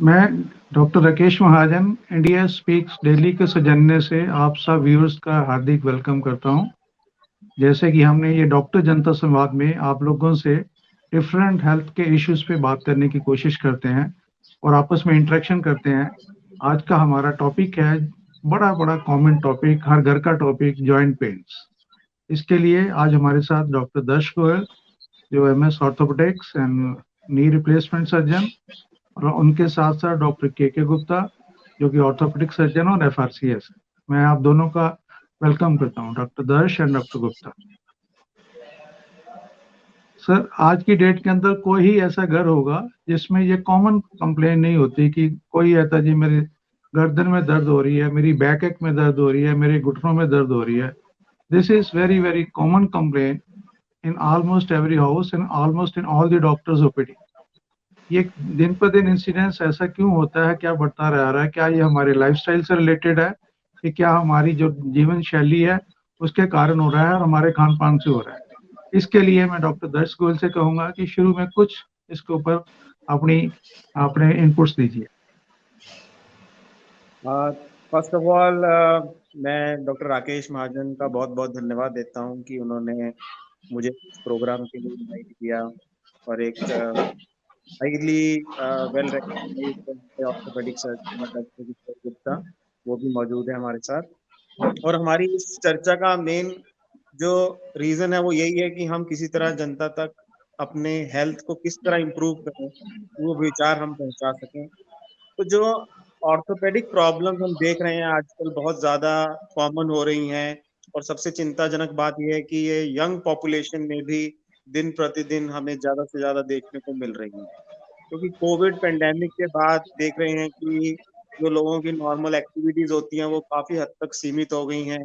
मैं डॉक्टर राकेश महाजन India speaks Delhi के सौजन्य से आप सब व्यूअर्स का हार्दिक वेलकम करता हूं। जैसे कि हमने ये डॉक्टर जनता संवाद में आप लोगों से डिफरेंट हेल्थ के इश्यूज पे बात करने की कोशिश करते हैं और आपस में इंटरेक्शन करते हैं। आज का हमारा टॉपिक है बड़ा कॉमन टॉपिक, हर घर का टॉपिक, जॉइंट पेन्स। इसके लिए आज हमारे साथ डॉक्टर दर्श गोयल, जो MS orthopaedics and knee replacement surgeon, और उनके साथ साथ डॉक्टर के गुप्ता, जो कि ऑर्थोपेडिक सर्जन और FRCS है। मैं आप दोनों का वेलकम करता हूं, डॉक्टर दर्श एंड डॉक्टर गुप्ता। सर, आज की डेट के अंदर कोई ही ऐसा घर होगा जिसमें ये कॉमन कंप्लेन नहीं होती कि कोई कहता जी मेरे गर्दन में दर्द हो रही है, मेरी बैक एक में दर्द हो रही है, मेरे घुटनों में दर्द हो रही है। This is very common complain in almost every house and almost in all the doctors OPD। ये दिन पर दिन इंसिडेंस ऐसा क्यों होता है, क्या बढ़ता रह रहा है? क्या ये हमारे लाइफस्टाइल से रिलेटेड है कि क्या हमारी जो जीवन शैली है उसके कारण हो रहा है और हमारे खान पान से हो रहा है? इसके लिए मैं डॉक्टर दर्श गोयल से कहूंगा कि शुरू में कुछ इसके ऊपर अपने इनपुट्स दीजिए। फर्स्ट ऑफ ऑल मैं डॉक्टर राकेश महाजन का बहुत बहुत धन्यवाद देता हूं कि उन्होंने मुझे इस प्रोग्राम के लिए इनवाइट किया और एक highly well recognised orthopaedic surgeon doctor Gupta वो भी मौजूद है हमारे साथ। और हमारी इस चर्चा का मेन जो रीजन है वो यही है कि हम किसी तरह जनता तक अपने हेल्थ को किस तरह इम्प्रूव करें, वो विचार हम पहुंचा सकें। तो जो ऑर्थोपेडिक प्रॉब्लम्स हम देख रहे हैं आजकल बहुत ज़्यादा कॉमन हो रही हैं और सबसे चिंताजनक बात यह है कि ये यंग पॉपुलेशन में भी दिन प्रतिदिन हमें ज़्यादा से ज़्यादा देखने को मिल रही है, क्योंकि कोविड पेंडेमिक के बाद देख रहे हैं कि जो लोगों की नॉर्मल एक्टिविटीज होती हैं वो काफ़ी हद तक सीमित हो गई हैं।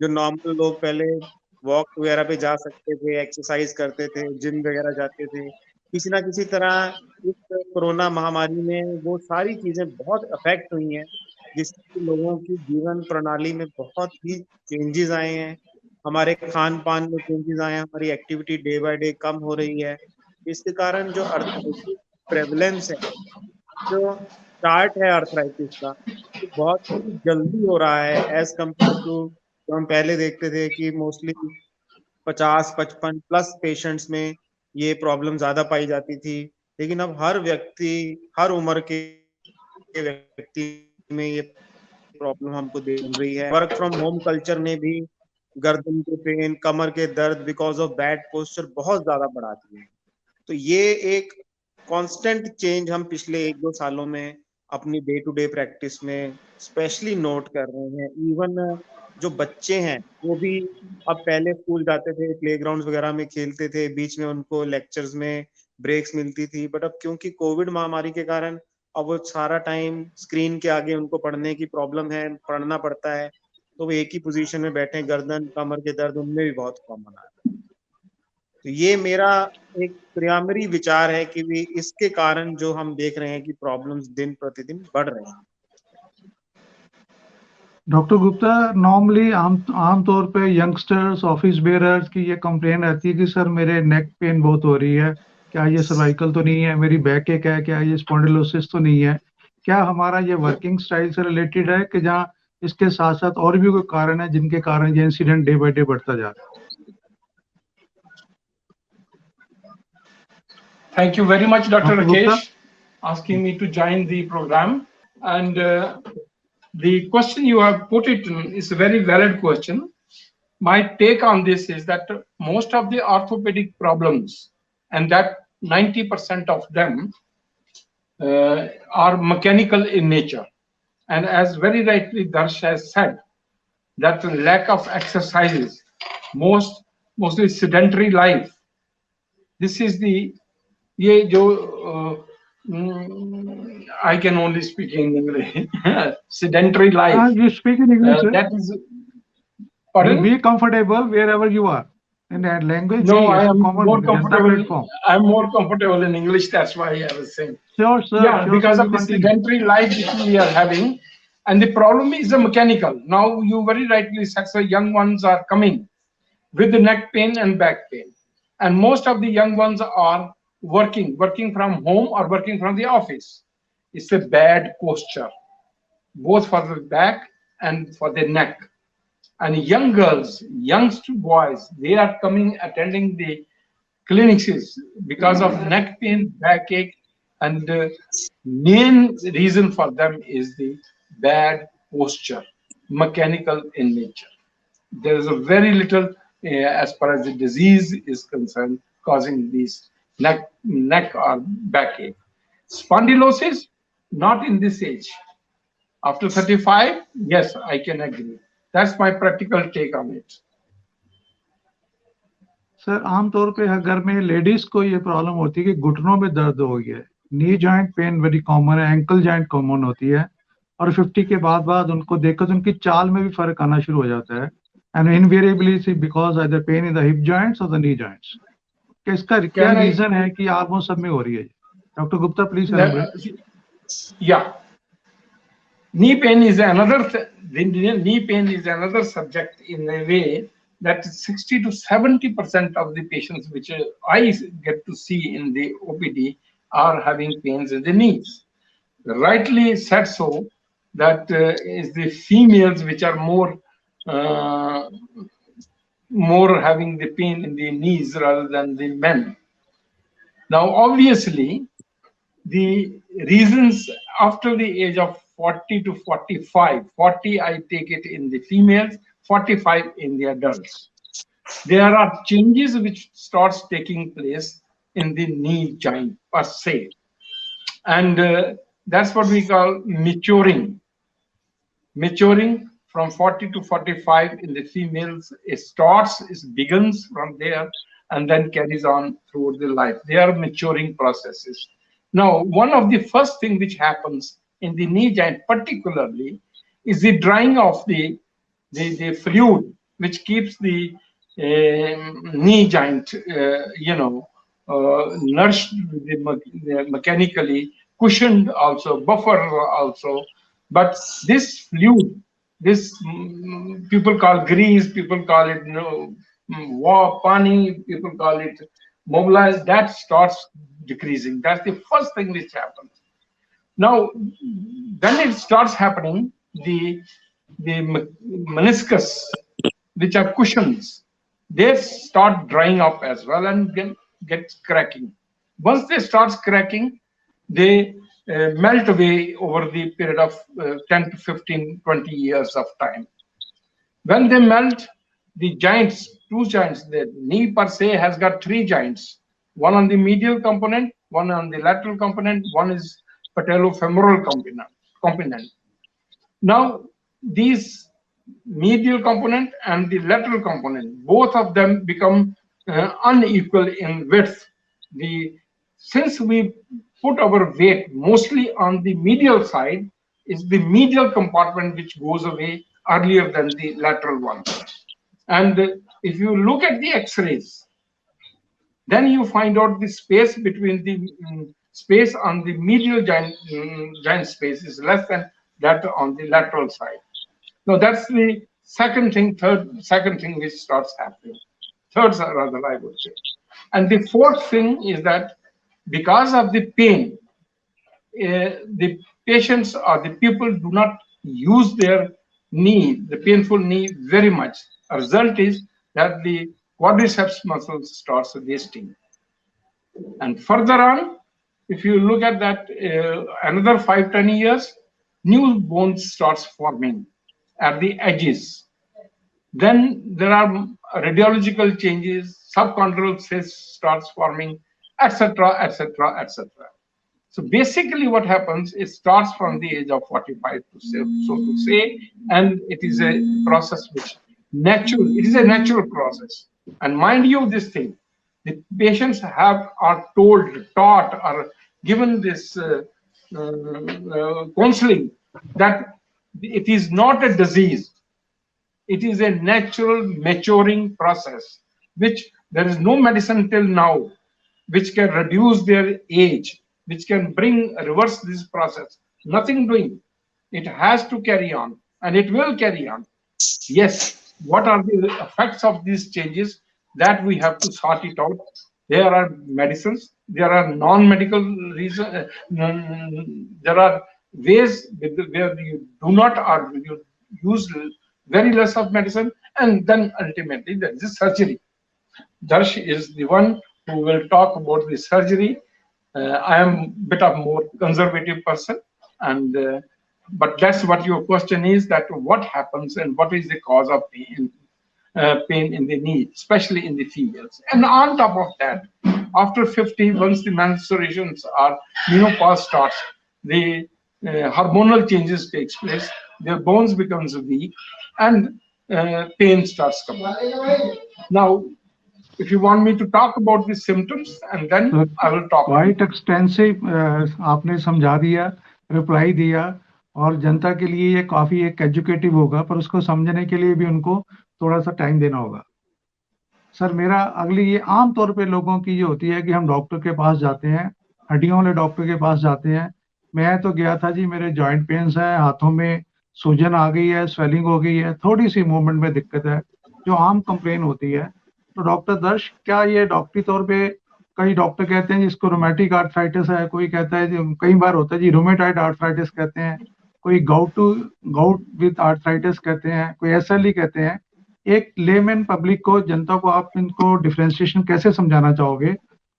जो नॉर्मल लोग पहले वॉक वगैरह पे जा सकते थे, एक्सरसाइज करते थे, जिम वगैरह जाते थे, किसी ना किसी तरह इस कोरोना महामारी में वो सारी चीजें बहुत अफेक्ट हुई हैं, जिससे लोगों की जीवन प्रणाली में बहुत ही चेंजेस आए हैं। हमारे खान पान में चेंजेस आए हैं, हमारी एक्टिविटी डे बाय डे कम हो रही है। इसके कारण जो अर्थराइटिस प्रेवलेंस है, जो स्टार्ट है अर्थराइटिस का, तो बहुत ही जल्दी हो रहा है एज कम्पेयर टू जो हम पहले देखते थे कि मोस्टली 50-55 प्लस पेशेंट्स में ये प्रॉब्लम ज्यादा पाई जाती थी। लेकिन अब हर व्यक्ति, हर उम्र के व्यक्ति में ये प्रॉब्लम हमको देख मिल रही है। वर्क फ्रॉम होम कल्चर ने भी गर्दन के पेन, कमर के दर्द बिकॉज ऑफ बैड पोस्चर बहुत ज्यादा बढ़ा दिए हैं। तो ये एक कांस्टेंट चेंज हम पिछले 1-2 सालों में अपनी डे टू डे प्रैक्टिस में स्पेशली नोट कर रहे हैं। इवन जो बच्चे हैं वो भी अब पहले स्कूल जाते थे, प्लेग्राउंड वगैरह में खेलते थे, बीच में उनको लेक्चर्स में ब्रेक्स मिलती थी, बट अब क्योंकि कोविड महामारी के कारण अब वो सारा टाइम स्क्रीन के आगे उनको पढ़ने की प्रॉब्लम है, पढ़ना पड़ता है, तो वो एक ही पोजीशन में बैठे, गर्दन कमर के दर्द उनमें भी बहुत कॉमन आ रहा है। तो ये मेरा एक प्राइमरी विचार है कि भी इसके कारण जो हम देख रहे हैं कि प्रॉब्लम्स दिन प्रतिदिन बढ़ रहे हैं। डॉक्टर गुप्ता, नॉर्मली आमतौर पे यंगस्टर्स, ऑफिस बेरर्स की ये कंप्लेन रहती है कि सर मेरे नेक पेन बहुत हो रही है, क्या ये सर्वाइकल तो नहीं है, मेरी बैक एक है, क्या ये स्पॉन्डिलोसिस तो नहीं है? क्या हमारा ये वर्किंग स्टाइल से रिलेटेड है कि जहाँ इसके साथ साथ और भी कोई कारण है जिनके कारण ये इंसिडेंट डे बाय डे बढ़ता जा रहा है? Thank you very much, Dr. Dr. Gupta, Rakesh, asking me to join the program. And the question you have put it is a very valid question. My take on this is that most of the orthopedic problems, and that 90% of them are mechanical in nature. And as very rightly Darsh has said, that lack of exercises, mostly sedentary life, this is the ये जो I can only speak in English. Sedentary life. you speak in English. That is. Pardon? Be comfortable wherever you are. In that language, no, I am common more comfortable. I'm more comfortable in English. That's why I was saying. Sure, sir. Yeah, sure, because sir, of the sedentary life which we are having, and the problem is the mechanical. Now you very rightly said, so young ones are coming with the neck pain and back pain, and most of the young ones are working from home or working from the office. it's a bad posture, both for the back and for the neck. And young girls, young boys, they are coming, attending the clinics because of neck pain, backache, and the main reason for them is the bad posture, mechanical in nature. There is a very little, as far as the disease is concerned, causing these neck or backache. Spondylosis, not in this age. After 35, yes, I can agree. That's my practical take on it. Sir आमतौर पे घर में ladies को ये problem होती है कि घुटनों में दर्द हो गया है, knee joint pain very common है, एंकल जॉइंट कॉमन होती है, और 50 के बाद उनको देखकर उनकी चाल में भी फर्क आना शुरू हो जाता है, and invariably because either pain in the hip joints और द नी जॉइंट्स. इसका क्या रीजन है कि आप वो सब में हो रही है? Doctor Gupta please elaborate. Yeah, knee pain is another. Knee pain is another subject in a way that 60 to 70% of the patients which I get to see in the OPD are having pains in the knees. Rightly said so, that is the females which are more having the pain in the knees rather than the men. Now, obviously, the reasons after the age of 40 to 45, 40 I take it in the females, 45 in the adults. There are changes which starts taking place in the knee joint per se. And that's what we call maturing. Maturing from 40 to 45 in the females, it begins from there and then carries on throughout the life. They are maturing processes. Now, one of the first things which happens in the knee joint particularly is the drying of the fluid which keeps the knee joint, nourished mechanically, cushioned also, buffer also. But this fluid, this people call grease, people call it pani, people call it mobilized, that starts decreasing. That's the first thing which happens. Now, then it starts happening, the meniscus, which are cushions, they start drying up as well and then get cracking. Once they start cracking, they melt away over the period of 10 to 15, 20 years of time. When they melt, the joints, two joints, the knee per se has got three joints, one on the medial component, one on the lateral component, one is patellofemoral component. Now, these medial component and the lateral component, both of them become unequal in width. Since we put our weight mostly on the medial side, is the medial compartment which goes away earlier than the lateral one. And if you look at the X-rays, then you find out the space between the space on the medial joint space is less than that on the lateral side. Now that's the second thing which starts happening. Third, rather, I would say. And the fourth thing is that because of the pain, the patients or the people do not use their knee, the painful knee, very much. A result is that the quadriceps muscle starts wasting. And further on, if you look at that, another 5-10 years, new bones starts forming at the edges. Then there are radiological changes, subchondral cysts starts forming, etc., etc., etc. So basically what happens, it starts from the age of 45 so to say, and it is a process which it is a natural process. And mind you this thing, the patients are taught, or given this counseling that it is not a disease. It is a natural maturing process, which there is no medicine till now which can reduce their age, which can reverse this process. Nothing doing. It has to carry on, and it will carry on. Yes, what are the effects of these changes? That we have to sort it out There are medicines, there are non-medical reason, there are ways where you do not, or you use very less of medicine, and then ultimately there is surgery. Darsh is the one who will talk about the surgery. I am a bit of more conservative person, and but that's what your question is, that what happens and what is the cause of pain in the knee, especially in the females. And on top of that, after 50, once the menstruations or menopause starts, the hormonal changes takes place, their bones becomes weak, and pain starts coming. Now, if you want me to talk about the symptoms, and then I will talk. Quite extensive आपने समझा दिया, reply दिया, और जनता के लिए ये काफी एक एजुकेटिव होगा, पर उसको समझने के लिए भी उनको थोड़ा सा टाइम देना होगा। सर, मेरा अगली ये आम तौर पे लोगों की ये होती है कि हम डॉक्टर के पास जाते हैं, हड्डियों वाले डॉक्टर के पास जाते हैं। मैं तो गया था जी, मेरे जॉइंट पेन्स है, हाथों में सूजन आ गई है, स्वेलिंग हो गई है, थोड़ी सी मूवमेंट में दिक्कत है, जो आम कंप्लेन होती है। तो डॉक्टर दर्श, क्या ये डॉक्टरी तौर पे, कई डॉक्टर कहते हैं जिसको रोमेटिक आर्थराइटिस है, कोई कहता है, कई बार होता है जी रोमेटॉइड आर्थराइटिस कहते हैं, कोई गाउट विद आर्थराइटिस कहते हैं, कोई एसएलई कहते हैं। एक लेमैन पब्लिक को, जनता को आप इनको डिफरेंशिएशन कैसे समझाना चाहोगे?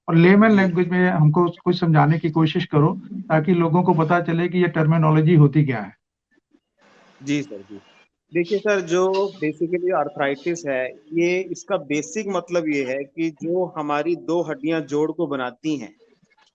और लेमैन लैंग्वेज में हमको कुछ समझाने की कोशिश करो, ताकि लोगों को पता चले कि ये टर्मिनोलॉजी होती क्या है। जी सर, जी देखिए सर, जो बेसिकली आर्थराइटिस है, ये इसका बेसिक मतलब ये है कि जो हमारी दो हड्डियां जोड़ को बनाती हैं,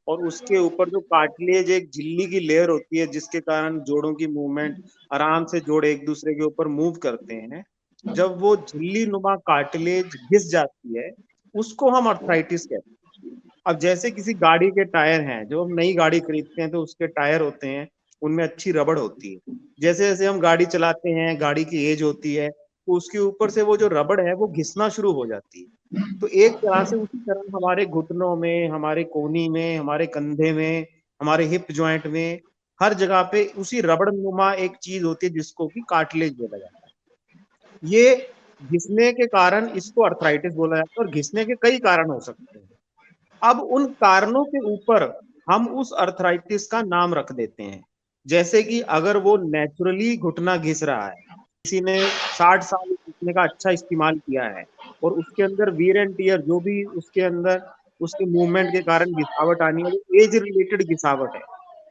और उसके ऊपर जो कार्टिलेज, एक झिल्ली की लेयर होती है, जिसके कारण जोड़ों की मूवमेंट आराम से जोड़ एक दूसरे के ऊपर मूव करते हैं, जब वो झिल्ली नुमा कार्टिलेज घिस जाती है, उसको हम आर्थराइटिस कहते हैं। अब जैसे किसी गाड़ी के टायर हैं, जब हम नई गाड़ी खरीदते हैं तो उसके टायर होते हैं, उनमें अच्छी रबड़ होती है। जैसे जैसे हम गाड़ी चलाते हैं, गाड़ी की एज होती है, तो उसके ऊपर से वो जो रबड़ है वो घिसना शुरू हो जाती है। तो एक तरह से उसी तरह हमारे घुटनों में, हमारे कोहनी में, हमारे कंधे में, हमारे हिप जॉइंट में, हर जगह पे उसी रबड़ नुमा एक चीज होती है जिसको कि कार्टिलेज बोला जाता है। ये घिसने के कारण इसको आर्थराइटिस बोला जाता है, और घिसने के कई कारण हो सकते हैं। अब उन कारणों के ऊपर हम उस आर्थराइटिस का नाम रख देते हैं। जैसे कि अगर वो नेचुरली घुटना घिस रहा है, किसी ने 60 साल घुटने का अच्छा इस्तेमाल किया है, और उसके अंदर वीर एंड टियर, जो भी उसके अंदर उसके मूवमेंट के कारण घिसावट आनी है, वो एज रिलेटेड घिसावट है,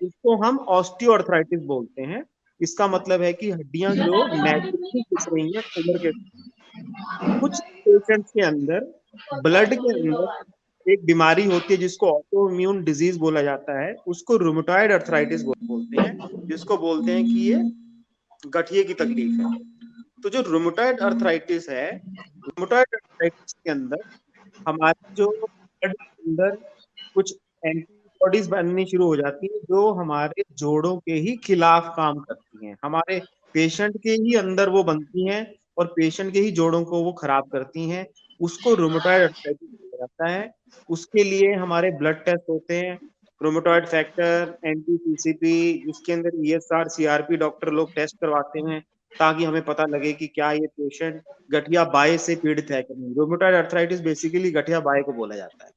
उसको हम ऑस्टियोआर्थराइटिस बोलते हैं। इसका मतलब है कि हड्डियां जो नेचुरली घिस रही हैं उम्र के। कुछ पेशेंट्स के अंदर ब्लड के अंदर एक बीमारी होती है जिसको ऑटो इम्यून डिजीज बोला जाता है, उसको रूमेटॉइड आर्थराइटिस बोलते हैं, जिसको बोलते हैं कि ये गठिए की तकलीफ है। तो जो रूमेटॉइड आर्थराइटिस है, रूमेटॉइड आर्थराइटिस के अंदर हमारे जो ब्लड के अंदर कुछ एंटीबॉडीज बननी शुरू हो जाती है, जो हमारे जोड़ों के ही खिलाफ काम करती हैं। हमारे पेशेंट के ही अंदर वो बनती हैं और पेशेंट के ही जोड़ों को वो खराब करती हैं। उसको रूमेटॉइड आर्थराइटिस कहा जाता है। उसके लिए हमारे ब्लड टेस्ट होते हैं, रूमेटॉइड फैक्टर, एंटी-सीसीपी, जिसके अंदर ईएसआर, सीआरपी डॉक्टर लोग टेस्ट करवाते हैं, ताकि हमें पता लगे कि क्या ये पेशेंट गठिया बाय से पीड़ित है कि नहीं। रूमेटॉइड आर्थराइटिस बेसिकली गठिया बाय को बोला जाता है।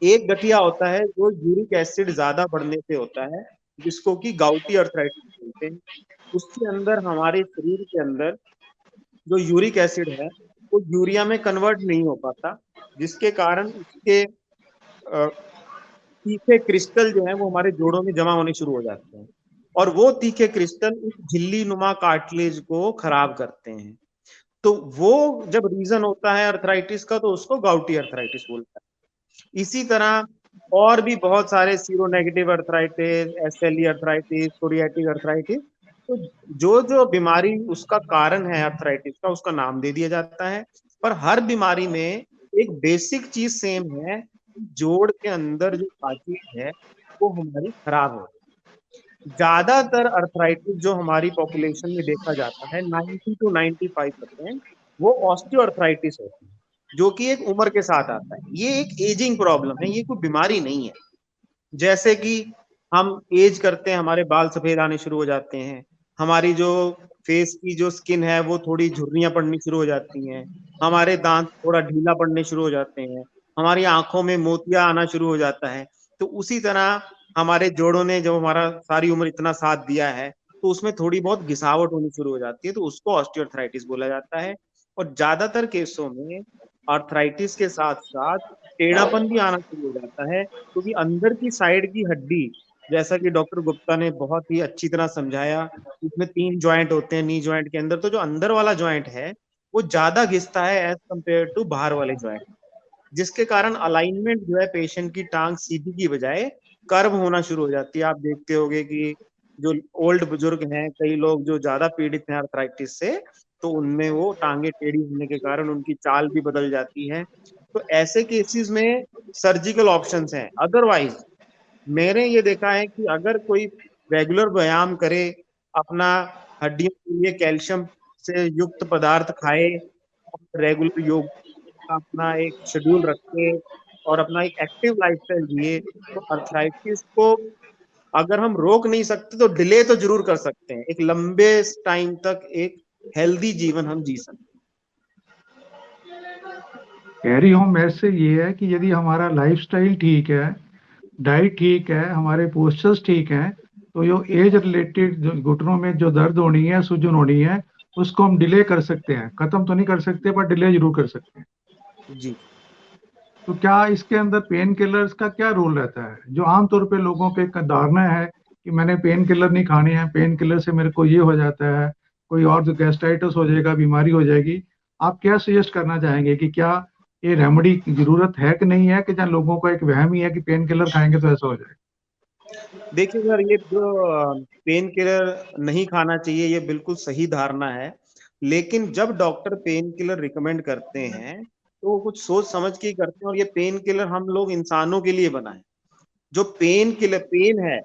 एक गठिया होता है जो यूरिक एसिड ज्यादा बढ़ने से होता है, जिसको कि गाउटी आर्थराइटिस बोलते हैं। उसके अंदर हमारे शरीर के अंदर जो यूरिक एसिड है वो यूरिया में कन्वर्ट नहीं हो पाता, जिसके कारण उसके तीखे क्रिस्टल जो है वो हमारे जोड़ों में जमा होने शुरू हो जाते हैं, और वो तीखे क्रिस्टल उस झिल्ली नुमा कार्टिलेज को खराब करते हैं। तो वो जब रीजन होता है आर्थराइटिस का, तो उसको गाउटी आर्थराइटिस बोलता है। इसी तरह और भी बहुत सारे seronegative arthritis, SLE arthritis, psoriatic arthritis, तो जो जो बीमारी उसका कारण है आर्थराइटिस का, उसका नाम दे दिया जाता है। पर हर बीमारी में एक बेसिक चीज सेम है, जोड़ के अंदर जो कार्टिलेज है वो हमारी खराब हो। ज्यादातर आर्थराइटिस जो हमारी पॉपुलेशन में देखा जाता है, 90 to 95%, वो ऑस्टियोआर्थराइटिस होती है, जो कि एक उम्र के साथ आता है। ये एक एजिंग प्रॉब्लम है, ये कोई बीमारी नहीं है। जैसे कि हम एज करते हैं, हमारे बाल सफेद आने शुरू हो जाते हैं, हमारी जो फेस की जो स्किन है वो थोड़ी झुर्रियां पड़नी शुरू हो जाती हैं, हमारे दांत थोड़ा ढीला पड़ने शुरू हो जाते हैं, हमारी आंखों में मोतिया आना शुरू हो जाता है। तो उसी तरह हमारे जोड़ों ने जो हमारा सारी उम्र इतना साथ दिया है, तो उसमें थोड़ी बहुत घिसावट होनी शुरू हो जाती है, तो उसको ऑस्टियोआर्थराइटिस बोला जाता है। और ज्यादातर केसों में आर्थराइटिस के साथ साथ टेढ़ापन भी आना शुरू हो जाता है, क्योंकि अंदर की साइड की हड्डी, जैसा कि डॉक्टर गुप्ता ने बहुत ही अच्छी तरह समझाया, इसमें 3 जॉइंट होते हैं नी जॉइंट के अंदर, तो जो अंदर वाला जॉइंट है वो ज्यादा घिसता है एज कम्पेयर टू बाहर वाले जॉइंट, जिसके कारण अलाइनमेंट जो है पेशेंट की टांग सीधी की बजाय कर्व होना शुरू हो जाती है। आप देखते होंगे कि जो ओल्ड बुजुर्ग हैं, कई लोग जो ज्यादा पीड़ित हैं आर्थराइटिस से, तो उनमें वो टांगे टेढ़ी होने के कारण उनकी चाल भी बदल जाती है। तो ऐसे केसेस में सर्जिकल ऑप्शंस हैं। अदरवाइज मैंने ये देखा है कि अगर कोई रेगुलर व्यायाम करे, अपना हड्डियों के लिए कैल्शियम से युक्त पदार्थ खाए, रेगुलर योग अपना एक शेड्यूल रखे और अपना एक एक्टिव लाइफस्टाइल जिए, तो आर्थराइटिस को अगर हम रोक नहीं सकते तो डिले तो जरूर कर सकते हैं। एक लंबे टाइम तक एक हेल्दी जीवन हम जी सकते कैरी होम मैसेज ये है कि यदि हमारा लाइफस्टाइल ठीक है, डाइट ठीक है, हमारे पोस्चर्स ठीक हैं, तो जो एज रिलेटेड घुटनों में जो दर्द होनी है, सूजन होनी है, उसको हम डिले कर सकते हैं। खत्म तो नहीं कर सकते, पर डिले जरूर कर सकते हैं। हैं। जी, तो क्या इसके अंदर पेन किलर्स का क्या रोल रहता है? जो आमतौर पे लोगों के एक धारणा है कि मैंने पेन किलर नहीं खानी है, पेन किलर से मेरे को ये हो जाता है, कोई और जो गैस्ट्राइटिस हो जाएगा, बीमारी हो जाएगी। आप क्या सजेस्ट करना चाहेंगे कि क्या ये रेमेडी की जरूरत है कि नहीं है, कि जहाँ लोगों को एक वहम ही है कि पेन किलर खाएंगे तो ऐसा हो जाएगा? देखिए सर, ये जो पेन किलर नहीं खाना चाहिए, ये बिल्कुल सही धारणा है। लेकिन जब डॉक्टर पेन किलर रिकमेंड करते हैं तो वो कुछ सोच समझ के ही करते हैं, और ये पेन किलर हम लोग इंसानों के लिए बना है। जो पेन है,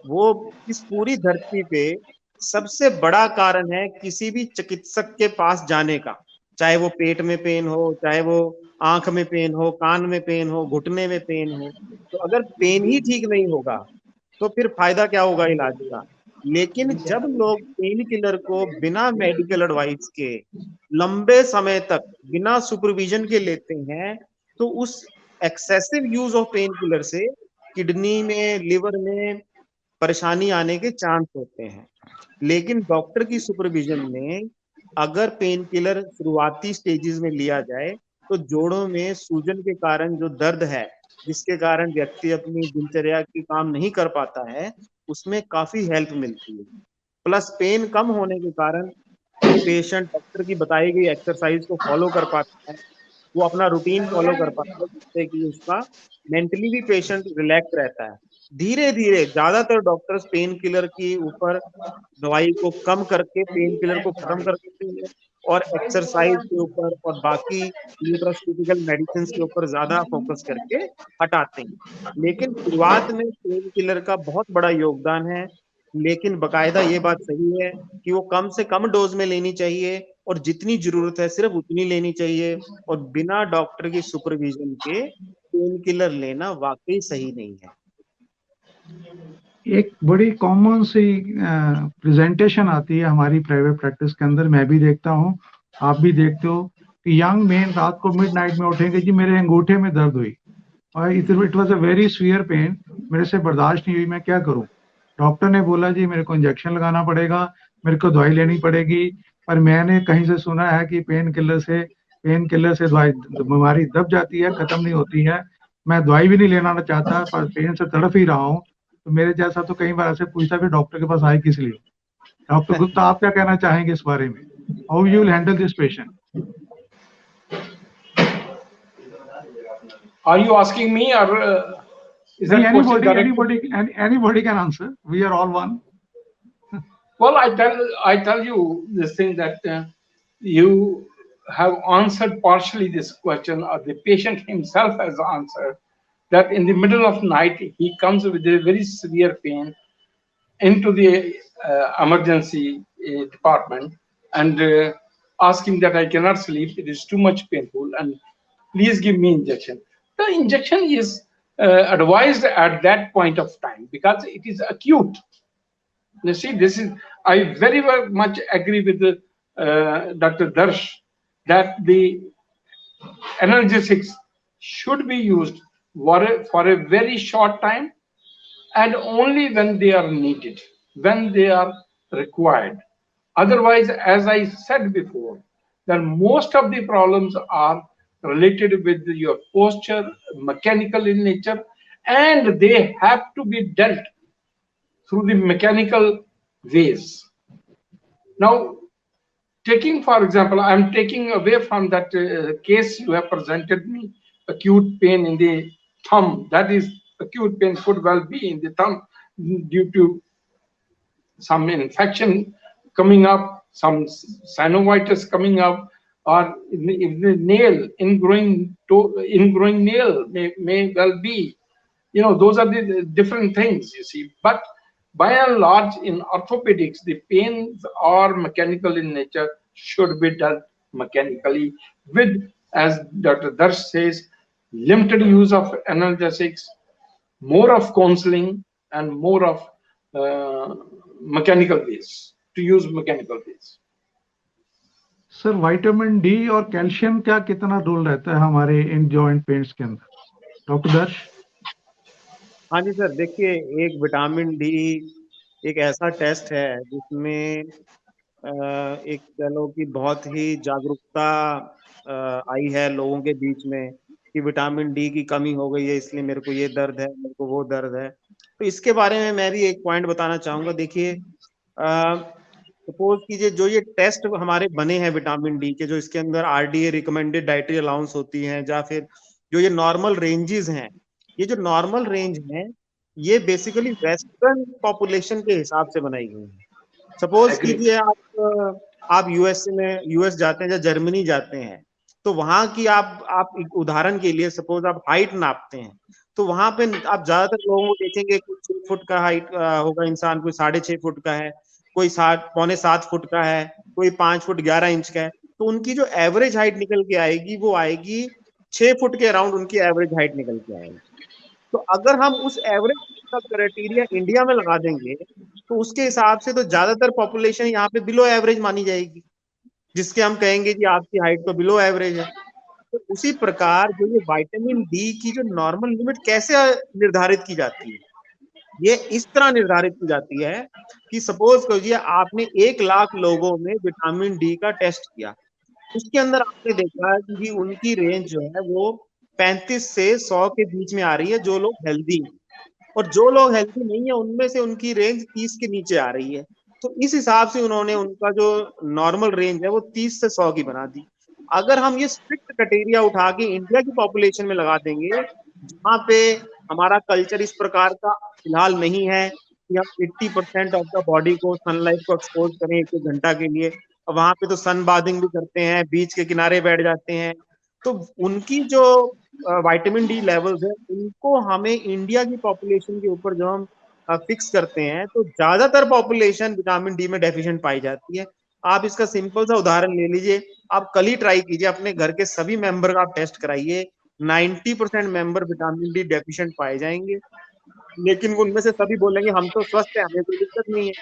वो इस पूरी धरती पे सबसे बड़ा कारण है किसी भी चिकित्सक के पास जाने का। चाहे वो पेट में पेन हो, चाहे वो आंख में पेन हो, कान में पेन हो, घुटने में पेन हो, तो अगर पेन ही ठीक नहीं होगा तो फिर फायदा क्या होगा इलाज का। लेकिन जब लोग पेन किलर को बिना मेडिकल एडवाइस के लंबे समय तक बिना सुपरविजन के लेते हैं, तो उस excessive use of pain killer से किडनी में, लिवर में परेशानी आने के चांस होते हैं। लेकिन डॉक्टर की सुपरविजन में अगर पेन किलर शुरुआती स्टेजेस में लिया जाए, तो जोड़ों में सूजन के कारण जो दर्द है, जिसके कारण व्यक्ति अपनी दिनचर्या की काम नहीं कर पाता है, उसमें काफी हेल्प मिलती है। प्लस पेन कम होने के कारण पेशेंट डॉक्टर की बताई गई एक्सरसाइज को फॉलो कर पाता है, वो अपना रूटीन फॉलो कर पाता है, जिससे कि उसका मेंटली भी पेशेंट रिलैक्स रहता है। धीरे धीरे ज्यादातर डॉक्टर्स पेन किलर के ऊपर दवाई को कम करके पेन किलर को खत्म कर देते हैं, और एक्सरसाइज के ऊपर और बाकी न्यूट्रास्यूटिकल मेडिसिन के ऊपर ज्यादा फोकस करके हटाते हैं। लेकिन शुरुआत में पेन किलर का बहुत बड़ा योगदान है, लेकिन बकायदा ये बात सही है कि वो कम से कम डोज में लेनी चाहिए, और जितनी जरूरत है सिर्फ उतनी लेनी चाहिए, और बिना डॉक्टर की सुपरविजन के पेन किलर लेना वाकई सही नहीं है। एक बड़ी कॉमन सी प्रेजेंटेशन आती है हमारी प्राइवेट प्रैक्टिस के अंदर, मैं भी देखता हूँ, आप भी देखते हो, कि यंग मैन रात को मिडनाइट में उठेंगे, जी मेरे अंगूठे में दर्द हुई और it was a very severe pain, मेरे से बर्दाश्त नहीं हुई, मैं क्या करूं? डॉक्टर ने बोला जी मेरे को इंजेक्शन लगाना पड़ेगा, मेरे को दवाई लेनी पड़ेगी। पर मैंने कहीं से सुना है कि पेन किलर से दवाई बीमारी दब जाती है, खत्म नहीं होती है। मैं दवाई भी नहीं लेना चाहता, पर पेन से तड़प ही रहा हूँ। तो मेरे जैसा तो कई बार ऐसे पूछता फिर डॉक्टर के पास आए किस लिए? डॉक्टर गुप्ता, आप क्या कहना चाहेंगे इस बारे में? How you will handle this patient? Are you asking me, or is that question directed? Anybody can answer. We are all one. Well, I tell you this thing that you have answered partially this question, or the patient himself has answered, that in the middle of night he comes with a very severe pain into the emergency department, and asking that I cannot sleep, it is too much painful, and please give me injection. The injection is advised at that point of time because it is acute. You see, this is, I very much agree with Dr. Darsh that the analgesics should be used for a very short time and only when they are needed, when they are required. Otherwise, as I said before, that most of the problems are related with your posture, mechanical in nature, and they have to be dealt through the mechanical ways. Now, taking, for example, I'm taking away from that case you have presented me, acute pain in the thumb. That is, acute pain could well be in the thumb due to some infection coming up, some synovitis coming up, or the nail, ingrowing nail may well be. Those are the different things, you see. But by and large, in orthopedics, the pains are mechanical in nature, should be dealt mechanically with, as Dr. Darsh says, limited use of analgesics, more of counseling, and more of mechanical ways, to use mechanical ways. Sir vitamin D और calcium क्या कितना role रहता है हमारे in joint pains के अंदर, doctor दर्श? हाँ जी सर, देखिए, एक विटामिन डी एक ऐसा टेस्ट है जिसमें एक कह लो कि बहुत ही जागरूकता आई है लोगों के बीच में कि विटामिन डी की कमी हो गई है, इसलिए मेरे को ये दर्द है, मेरे को वो दर्द है। तो इसके बारे में मैं भी एक पॉइंट बताना चाहूंगा। देखिए, सपोज कीजिए जो ये टेस्ट हमारे बने हैं विटामिन डी के, जो इसके अंदर आरडीए रिकमेंडेड डाइटरी अलाउंस होती हैं, या फिर जो ये नॉर्मल रेंजेस हैं, ये जो नॉर्मल रेंज हैं ये बेसिकली वेस्टर्न पॉपुलेशन के हिसाब से बनाई गई है। सपोज कीजिए आप यूएस जाते हैं या जर्मनी जाते हैं, तो वहां की आप उदाहरण के लिए सपोज आप हाइट नापते हैं, तो वहां पे आप ज्यादातर लोगों को देखेंगे कोई 6 फुट का हाइट होगा इंसान, कोई 6.5 फुट का है, कोई 7.75 फुट का है, कोई 5 फुट 11 इंच का है। तो उनकी जो एवरेज हाइट निकल के आएगी वो आएगी 6 फुट के अराउंड, उनकी एवरेज हाइट निकल के आएगी। तो अगर हम उस एवरेज का क्राइटेरिया इंडिया में लगा देंगे तो उसके हिसाब से तो ज्यादातर पॉपुलेशन यहाँ पे बिलो एवरेज मानी जाएगी, जिसके हम कहेंगे कि आपकी हाइट तो बिलो एवरेज है। तो उसी प्रकार जो ये विटामिन डी की जो नॉर्मल लिमिट कैसे निर्धारित की जाती है, ये इस तरह निर्धारित की जाती है कि सपोज करिए आपने 1 लाख लोगों में विटामिन डी का टेस्ट किया, उसके अंदर आपने देखा कि उनकी रेंज जो है वो 35 से 100 के बीच में आ रही है, जो लोग हेल्दी हैं, और जो लोग हेल्दी नहीं है उनमें से उनकी रेंज 30 के नीचे आ रही है। तो इस हिसाब से उन्होंने उनका जो नॉर्मल रेंज है वो 30 से 100 की बना दी। अगर हम ये स्ट्रिक्ट क्राइटेरिया उठा के इंडिया की पॉपुलेशन में लगा देंगे, जहाँ पे हमारा कल्चर इस प्रकार का फिलहाल नहीं है कि हम 80% ऑफ द बॉडी को सनलाइट को एक्सपोज करें 1 घंटा के लिए, वहां पे तो सन बाथिंग भी करते हैं, बीच के किनारे बैठ जाते हैं, तो उनकी जो विटामिन डी लेवल्स है उनको हमें इंडिया की पॉपुलेशन के ऊपर जो हम फिक्स करते हैं, तो ज्यादातर पॉपुलेशन विटामिन डी में डेफिशिएंट पाई जाती है। आप इसका सिंपल सा उदाहरण ले लीजिए, आप कल ही ट्राई कीजिए, अपने घर के सभी मेंबर का आप टेस्ट कराइए, 90% मेंबर विटामिन डी डेफिशिएंट पाए जाएंगे, लेकिन उनमें से सभी बोलेंगे हम तो स्वस्थ हैं, हमें कोई दिक्कत नहीं है।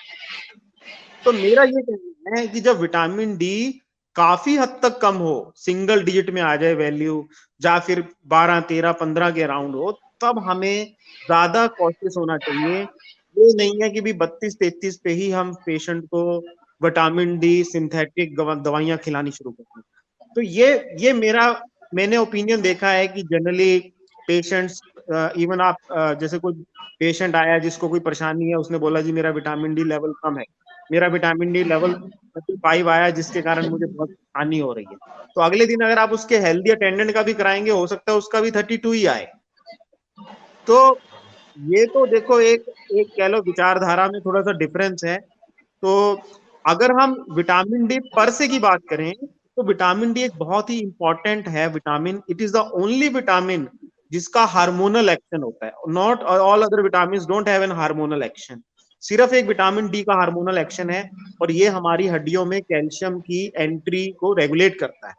तो मेरा ये कहना है कि जब विटामिन डी काफी हद तक कम हो, सिंगल डिजिट में आ जाए वैल्यू, या फिर 12, 13, 15 के अराउंड हो, तब हमें ज्यादा कॉशियस होना चाहिए। ये नहीं है कि भी 32, 33 पे ही हम पेशेंट को विटामिन डी सिंथेटिक दवाइयां खिलानी शुरू कर दें। तो ये मैंने ओपिनियन देखा है कि जनरली पेशेंट्स, इवन आप जैसे कोई पेशेंट आया जिसको कोई परेशानी है, उसने बोला जी मेरा विटामिन डी लेवल कम है, मेरा विटामिन डी लेवल 35 आया जिसके कारण मुझे बहुत हानि हो रही है, तो अगले दिन अगर आप उसके हेल्दी अटेंडेंट का भी कराएंगे, हो सकता है उसका भी 32 ही आए। तो ये तो देखो एक कह लो विचारधारा में थोड़ा सा डिफरेंस है। तो अगर हम विटामिन डी पर से की बात करें तो विटामिन डी एक बहुत ही इंपॉर्टेंट है vitamin. It is the only vitamin जिसका हार्मोनल एक्शन होता है। Not all other vitamin don't have an hormonal action, सिर्फ एक विटामिन डी का हार्मोनल एक्शन है, और ये हमारी हड्डियों में कैल्शियम की एंट्री को रेगुलेट करता है।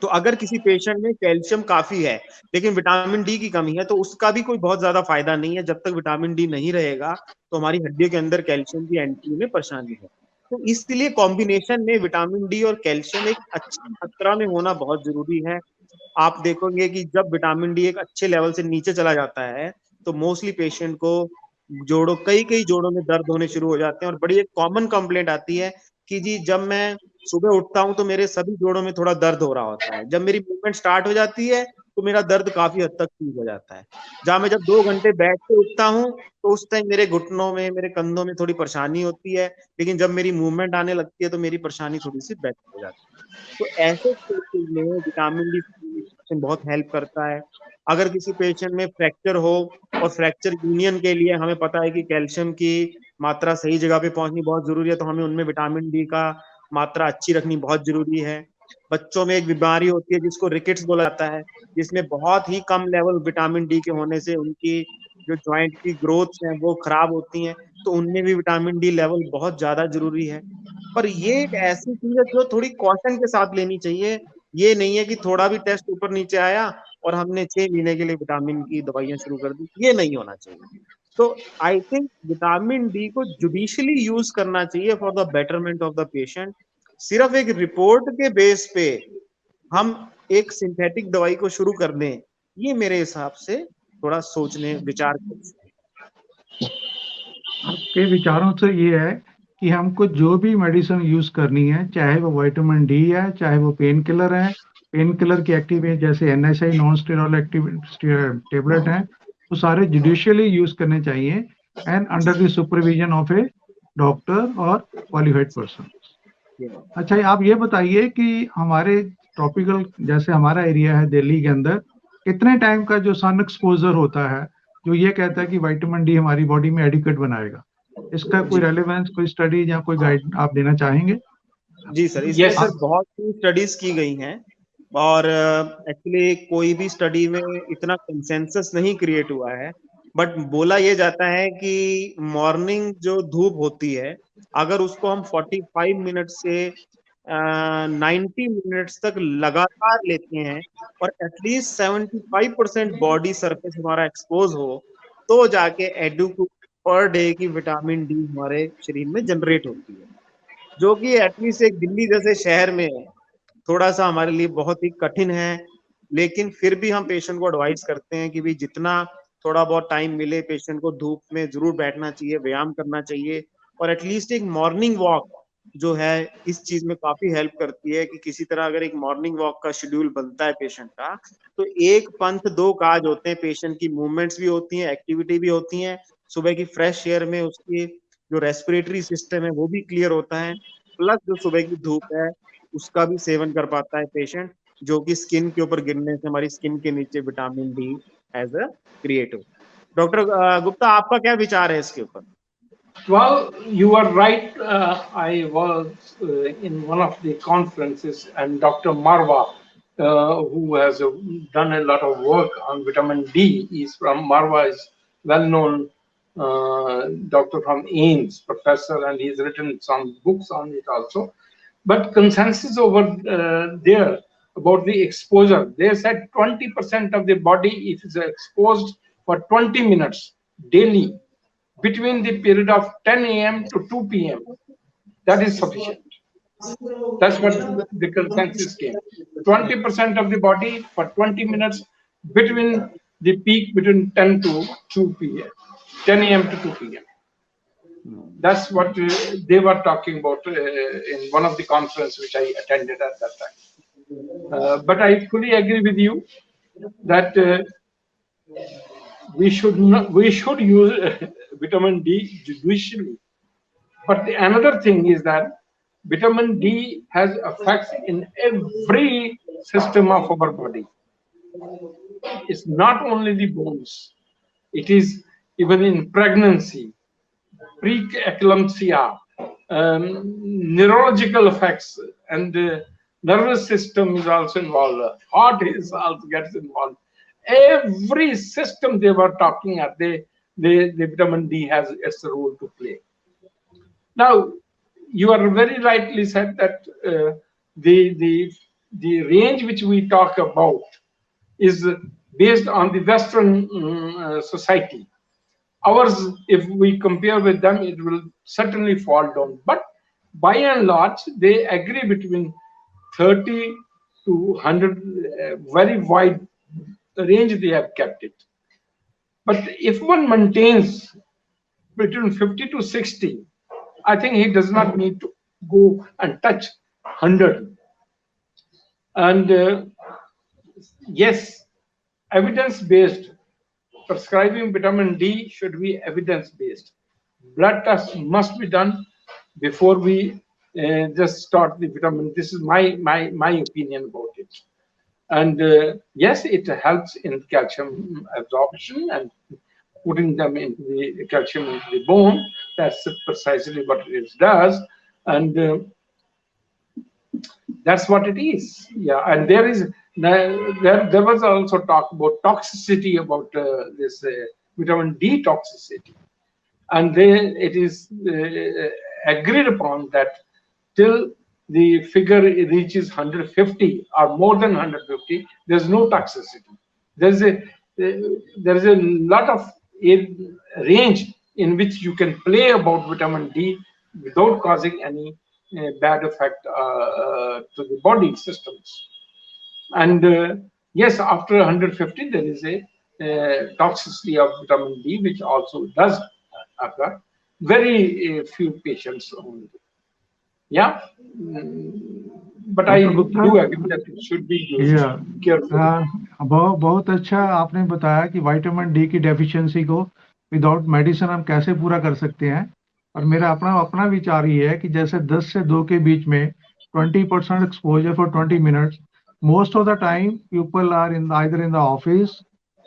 तो अगर किसी पेशेंट में कैल्शियम काफी है लेकिन विटामिन डी की कमी है, तो उसका भी कोई बहुत ज्यादा फायदा नहीं है। जब तक विटामिन डी नहीं रहेगा तो हमारी हड्डियों के अंदर कैल्शियम की एंट्री में परेशानी है। तो इसलिए कॉम्बिनेशन में विटामिन डी और कैल्शियम एक अच्छी मात्रा में होना बहुत जरूरी है। आप देखोगे कि जब विटामिन डी एक अच्छे लेवल से नीचे चला जाता है तो मोस्टली पेशेंट को जोड़ों कई जोड़ों में दर्द होने शुरू हो जाते हैं। और बड़ी एक कॉमन कंप्लेंट आती है कि जी जब मैं सुबह उठता हूं तो मेरे सभी जोड़ों में थोड़ा दर्द हो रहा होता है, जब मेरी मूवमेंट स्टार्ट हो जाती है तो मेरा दर्द काफी हद तक ठीक हो जाता है। जहाँ मैं जब 2 घंटे बैठ के उठता हूँ तो उस टाइम मेरे घुटनों में, मेरे कंधों में थोड़ी परेशानी होती है, लेकिन जब मेरी मूवमेंट आने लगती है तो मेरी परेशानी थोड़ी सी बेटर हो जाती है। तो ऐसे केसेस में विटामिन डी सप्लीमेंटेशन बहुत हेल्प करता है। अगर किसी पेशेंट में फ्रैक्चर हो, और फ्रैक्चर यूनियन के लिए हमें पता है कि कैल्शियम की मात्रा सही जगह पे पहुंचनी बहुत जरूरी है, तो हमें उनमें विटामिन डी का मात्रा अच्छी रखनी बहुत जरूरी है। बच्चों में एक बीमारी होती है जिसको रिकेट्स बोला जाता है, जिसमें बहुत ही कम लेवल विटामिन डी के होने से उनकी जो ज्वाइंट की ग्रोथ है वो खराब होती है, तो उनमें भी विटामिन डी लेवल बहुत ज्यादा जरूरी है। पर ये एक ऐसी चीज है जो थोड़ी कॉशन के साथ लेनी चाहिए। ये नहीं है कि थोड़ा भी टेस्ट ऊपर नीचे आया और हमने 6 महीने के लिए विटामिन की दवाइयां शुरू कर दी, ये नहीं होना चाहिए। तो आई थिंक विटामिन डी को जुडिशली यूज करना चाहिए for the betterment of the patient. सिर्फ एक रिपोर्ट के बेस पे हम एक सिंथेटिक दवाई को शुरू कर दें, ये मेरे हिसाब से थोड़ा सोचने विचार कर। आपके विचारों से ये है कि हमको जो भी मेडिसिन यूज करनी है, चाहे वो विटामिन डी है, चाहे वो पेन किलर है, पेन किलर की एक्टिव है जैसे NSI non steroid active tablet है, तो सारे जुडिशियली यूज करने चाहिए and under the supervision of A doctor और क्वालिफाइड पर्सन। अच्छा, आप ये बताइए कि हमारे ट्रॉपिकल जैसे हमारा एरिया है दिल्ली के अंदर, कितने टाइम का जो सन एक्सपोजर होता है जो ये कहता है कि विटामिन डी हमारी बॉडी में एडिक्वेट बनाएगा, इसका कोई रेलेवेंस, कोई स्टडी या कोई गाइड आप देना चाहेंगे? जी सर, इसमें सर बहुत सी स्टडीज की गई हैं, और एक्चुअली कोई भी स्टडी में इतना कंसेंसस नहीं क्रिएट हुआ है। बट बोला ये जाता है कि मॉर्निंग जो धूप होती है, अगर उसको हम 45 मिनट से 90 मिनट्स तक लगातार लेते हैं और एटलीस्ट 75% बॉडी सरफेस हमारा एक्सपोज हो, तो जाके एडुक्यूट पर डे की विटामिन डी हमारे शरीर में जनरेट होती है, जो कि एटलीस्ट एक दिल्ली जैसे शहर में थोड़ा सा हमारे लिए बहुत ही कठिन है। लेकिन फिर भी हम पेशेंट को एडवाइस करते हैं कि भी जितना थोड़ा बहुत टाइम मिले पेशेंट को धूप में जरूर बैठना चाहिए, व्यायाम करना चाहिए, और एटलीस्ट एक मॉर्निंग वॉक जो है इस चीज में काफी हेल्प करती है कि किसी तरह अगर एक मॉर्निंग वॉक का शेड्यूल बनता है पेशेंट का, तो एक पंथ दो काज होते हैं, पेशेंट की मूवमेंट्स भी होती हैं, एक्टिविटी भी होती है, सुबह की फ्रेश एयर में उसकी जो रेस्पिरेटरी सिस्टम है वो भी क्लियर होता है, प्लस जो सुबह की धूप है उसका भी सेवन कर पाता है पेशेंट, जो कि स्किन के ऊपर गिरने से हमारी स्किन के नीचे vitamin D as a create होता है। डॉक्टर गुप्ता, आपका क्या विचार है इसके ऊपर? Well, you are right. I was in one of the conferences, and Dr. Marwa, who has done a lot of work on vitamin D, is from Marwa, is well-known doctor from AIMS, professor, and he's written some books on it also. But consensus over there about the exposure, they said 20% of the body, if it's exposed for 20 minutes daily, between the period of 10 a.m. to 2 p.m. That is sufficient. That's what the consensus came. 20% of the body for 20 minutes between the peak between 10 to 2 p.m. 10 a.m. to 2 p.m. That's what they were talking about in one of the conferences which I attended at that time. But I fully agree with you that we should use vitamin D judiciously. But another thing is that vitamin D has effects in every system of our body. It's not only the bones, it is even in pregnancy, preeclampsia, neurological effects, and the nervous system is also involved. Heart is also gets involved. Every system they were talking at, the vitamin D has its role to play. Now, you are very rightly said that the range which we talk about is based on the Western society. Ours, if we compare with them, it will certainly fall down. But by and large, they agree between 30 to 100, very wide range they have kept it. But if one maintains between 50 to 60, I think he does not need to go and touch 100. And yes, evidence-based prescribing vitamin D should be evidence-based. Blood tests must be done before we just start the vitamin. This is my opinion about it. And yes, it helps in calcium absorption and putting them into the calcium into the bone. That's precisely what it does, and that's what it is. Yeah, and there was also talk about toxicity about this vitamin D toxicity, and it is agreed upon that till the figure reaches 150 or more than 150, there's no toxicity. There is a lot of range in which you can play about vitamin D without causing any bad effect to the body systems. And yes, after 150, there is a toxicity of vitamin D, which also does occur. Very few patients only. Yeah, but I do agree that it should be used carefully. बहुत अच्छा आपने बताया कि vitamin D की deficiency को without medicine हम कैसे पूरा कर सकते हैं। और मेरा अपना विचार ये है कि जैसे 10 से 2 के बीच में 20% exposure for 20 minutes, most of the time people are either in the office,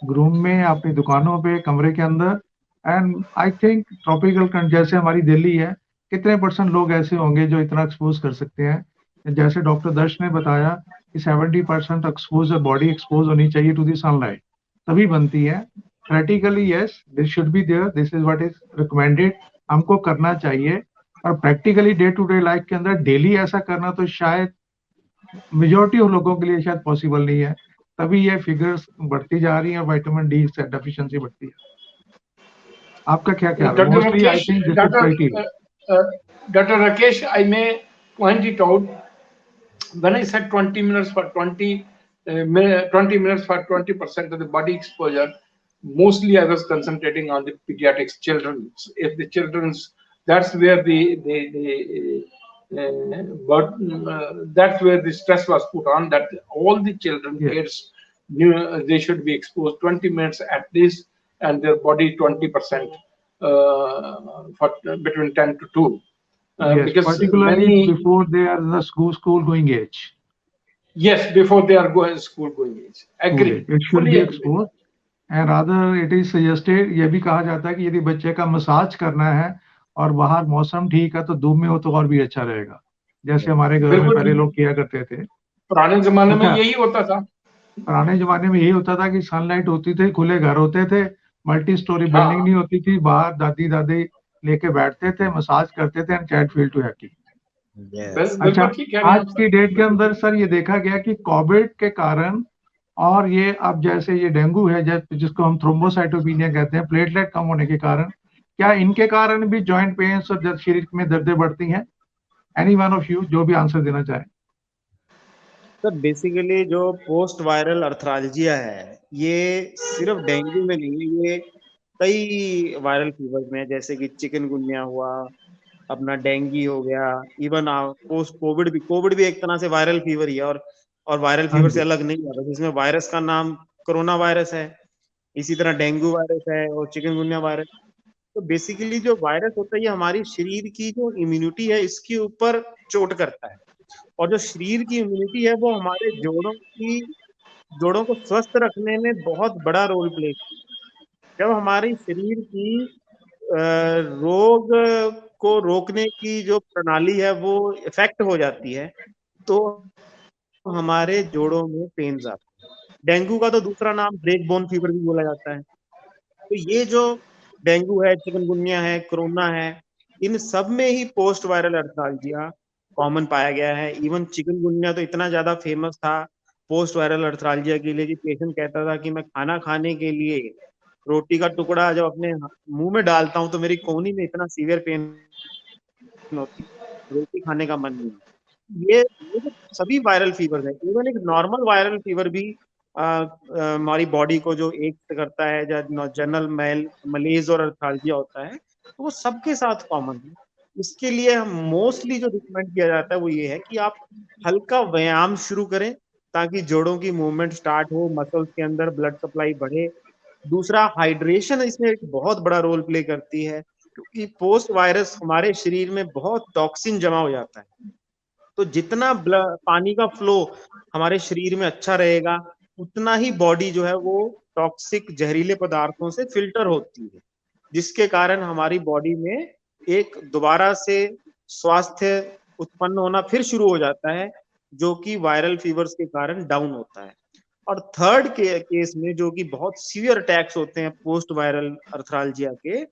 room में, अपनी दुकानों पे, कमरे के अंदर। एंड आई थिंक ट्रॉपिकल जैसे हमारी दिल्ली है, कितने % लोग ऐसे होंगे जो इतना एक्सपोज कर सकते हैं। जैसे डॉक्टर दर्श ने बताया कि 70% एक्सपोजर, बॉडी एक्सपोज होनी चाहिए टू दी सनलाइट, तभी बनती है। Practically yes, this should be there, this is what is recommended, हमको करना चाहिए। और practically day to day life के अंदर डेली ऐसा करना तो शायद मेजॉरिटी ऑफ लोगों के लिए शायद पॉसिबल नहीं है, तभी ये फिगर्स बढ़ती जा रही है, विटामिन डी डेफिशिएंसी बढ़ती है। आपका क्या ख्याल है? Mostly I think this is criteria. Dr. Rakesh, I may point it out. When I said 20 minutes for 20 minutes for 20% of the body exposure, mostly I was concentrating on the pediatrics children. If the children's, that's where that's where the stress was put on, that all the children, kids, they should be exposed 20 minutes at least, and their body 20%. For between 10 to 2, because particularly before they are in the school going age. Yes, before they are school going age. Agree. It should be exposed, and rather it is suggested, ये भी कहा जाता है कि यदि बच्चे का massage करना है और बाहर मौसम ठीक है तो धूप में हो तो और भी अच्छा रहेगा, जैसे हमारे घर में पहले लोग किया करते थे। पुराने जमाने में यही होता था। पुराने जमाने में यही होता था कि सनलाइट होती थी, खुले घर होते थे, मल्टी स्टोरी बिल्डिंग नहीं होती थी, बाहर दादी लेके बैठते थे, मसाज करते थे, and child feel to happy. अच्छा, आज की डेट के अंदर सर ये देखा गया कि कोविड के कारण और ये अब जैसे ये डेंगू है जिसको हम थ्रोम्बोसाइटोपिनिया कहते हैं, प्लेटलेट कम होने के कारण, क्या इनके कारण भी जॉइंट पेन्स और शरीर में दर्दें बढ़ती हैं? एनी वन ऑफ यू जो भी आंसर देना चाहे। सर बेसिकली जो पोस्ट वायरल अर्थराल्जिया है, ये सिर्फ डेंगू में नहीं है, ये कई वायरल फीवर में, जैसे कि चिकनगुनिया हुआ, अपना डेंगी हो गया, इवन पोस्ट कोविड भी एक तरह से वायरल फीवर ही है, और वायरल फीवर से अलग नहीं आता, जिसमें वायरस का नाम कोरोना वायरस है, इसी तरह डेंगू वायरस है और चिकनगुनिया वायरस। तो बेसिकली जो वायरस होता है ये हमारी शरीर की जो इम्यूनिटी है इसके ऊपर चोट करता है, और जो शरीर की इम्यूनिटी है वो हमारे जोड़ों को स्वस्थ रखने में बहुत बड़ा रोल प्ले करती है। जब हमारी शरीर की रोग को रोकने की जो प्रणाली है वो इफेक्ट हो जाती है तो हमारे जोड़ों में पेन्स आते हैं। डेंगू का तो दूसरा नाम ब्रेक बोन फीवर भी बोला जाता है। तो ये जो डेंगू है, चिकनगुनिया है, कोरोना है, इन सब में ही पोस्ट वायरल अर्थराल्जिया कॉमन पाया गया है। इवन चिकनगुनिया तो इतना ज्यादा फेमस था पोस्ट वायरल अर्थराल्जिया के लिए कि पेशेंट कहता था कि मैं खाना खाने के लिए रोटी का टुकड़ा जब अपने मुंह में डालता हूं तो मेरी कोहनी में इतना सीवियर पेन होती है, रोटी खाने का मन नहीं। ये जो सभी वायरल फीवर है, इवन एक नॉर्मल वायरल फीवर भी हमारी बॉडी को जो एक करता है, जब जनरल मलेज और अर्थाल्जिया होता है, तो वो सबके साथ कॉमन है। इसके लिए हम मोस्टली जो रिकमेंड किया जाता है वो ये है कि आप हल्का व्यायाम शुरू करें ताकि जोड़ों की मूवमेंट स्टार्ट हो, मसल्स के अंदर ब्लड सप्लाई बढ़े। दूसरा, हाइड्रेशन इसमें एक बहुत बड़ा रोल प्ले करती है, क्योंकि पोस्ट वायरस हमारे शरीर में बहुत टॉक्सिन जमा हो जाता है। तो जितना पानी का फ्लो हमारे शरीर में अच्छा रहेगा, उतना ही बॉडी जो है वो टॉक्सिक जहरीले पदार्थों से फिल्टर होती है, जिसके कारण हमारी बॉडी में एक दोबारा से स्वास्थ्य उत्पन्न होना फिर शुरू हो जाता है, जो कि वायरल फीवर्स के कारण डाउन होता है। और थर्ड केस में जो कि बहुत सीवियर अटैक्स होते हैं पोस्ट वायरल अर्थराल्जिया के,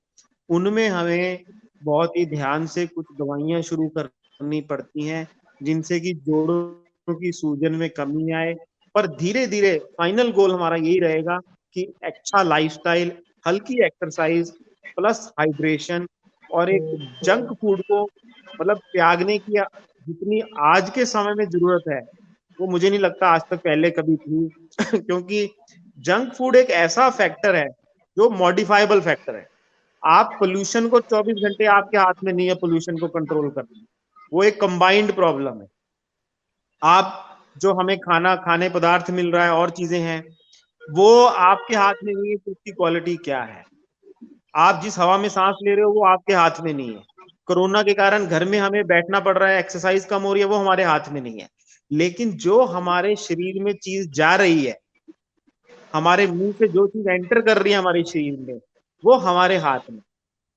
उनमें हमें बहुत ही ध्यान से कुछ दवाइयां शुरू करनी पड़ती हैं, जिनसे कि जोड़ों की सूजन में कमी आए। पर धीरे धीरे फाइनल गोल हमारा यही रहेगा कि अच्छा लाइफस्टाइल, हल्की एक्सरसाइज प्लस हाइड्रेशन और एक जंक फूड को मतलब त्यागने की जितनी आज के समय में जरूरत है, वो मुझे नहीं लगता आज तक पहले कभी थी क्योंकि जंक फूड एक ऐसा फैक्टर है जो मॉडिफाइबल फैक्टर है। आप पोल्यूशन को 24 घंटे आपके हाथ में नहीं है पोल्यूशन को कंट्रोल करना, वो एक कंबाइंड प्रॉब्लम है। आप जो हमें खाने पदार्थ मिल रहा है और चीजें हैं, वो आपके हाथ में नहीं है कि उसकी क्वालिटी क्या है। आप जिस हवा में सांस ले रहे हो वो आपके हाथ में नहीं है। कोरोना के कारण घर में हमें बैठना पड़ रहा है, एक्सरसाइज कम हो रही है, वो हमारे हाथ में नहीं है। लेकिन जो हमारे शरीर में चीज जा रही है, हमारे मुंह से जो चीज एंटर कर रही है हमारे शरीर में, वो हमारे हाथ में।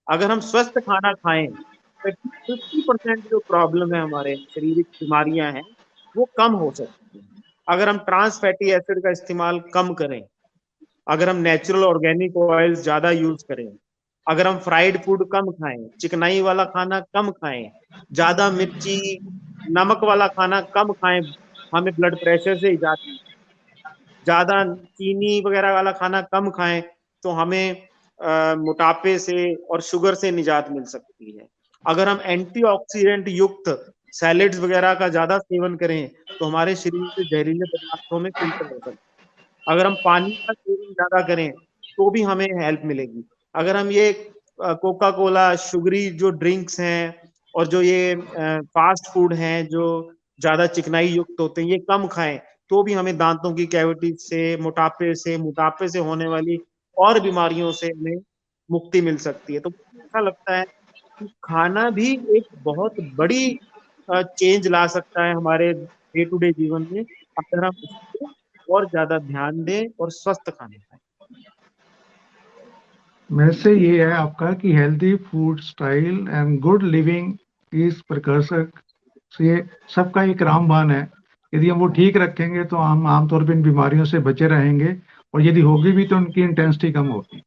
अगर हम स्वस्थ खाना खाएं तो 50% जो प्रॉब्लम है, हमारे शारीरिक बीमारियां हैं, वो कम हो सकती हैं। अगर हम ट्रांस फैटी एसिड का इस्तेमाल कम करें, अगर हम नेचुरल ऑर्गेनिक ऑयल्स ज्यादा यूज करें, अगर हम फ्राइड फूड कम खाएं, चिकनाई वाला खाना कम खाएं, ज्यादा मिर्ची नमक वाला खाना कम खाएं, हमें ब्लड प्रेशर से इजाद, ज्यादा चीनी वगैरह वाला खाना कम खाएं, तो हमें मोटापे से और शुगर से निजात मिल सकती है। अगर हम एंटीऑक्सीडेंट युक्त सैलेड्स वगैरह का ज्यादा सेवन करें, तो हमारे शरीर से जहरीले पदार्थों में फिल्टर हो सकते हैं। अगर हम पानी का सेवन ज्यादा करें तो भी हमें हेल्प मिलेगी। अगर हम ये कोका कोला, शुगरी जो ड्रिंक्स हैं और जो ये फास्ट फूड हैं जो ज्यादा चिकनाई युक्त होते हैं, ये कम खाएं, तो भी हमें दांतों की कैविटी से, मोटापे से होने वाली और बीमारियों से हमें मुक्ति मिल सकती है। तो ऐसा लगता है कि खाना भी एक बहुत बड़ी चेंज ला सकता है हमारे डे टू डे जीवन में, अगर हम उस पर और ज्यादा ध्यान दें और स्वस्थ खाना खाएं। वैसे ये है आपका कि healthy food style and good living is precursor, ये सबका एक रामबाण है। यदि हम वो ठीक रखेंगे तो हम आमतौर पर इन बीमारियों से बचे रहेंगे, और यदि होगी भी तो उनकी इंटेंसिटी कम होगी।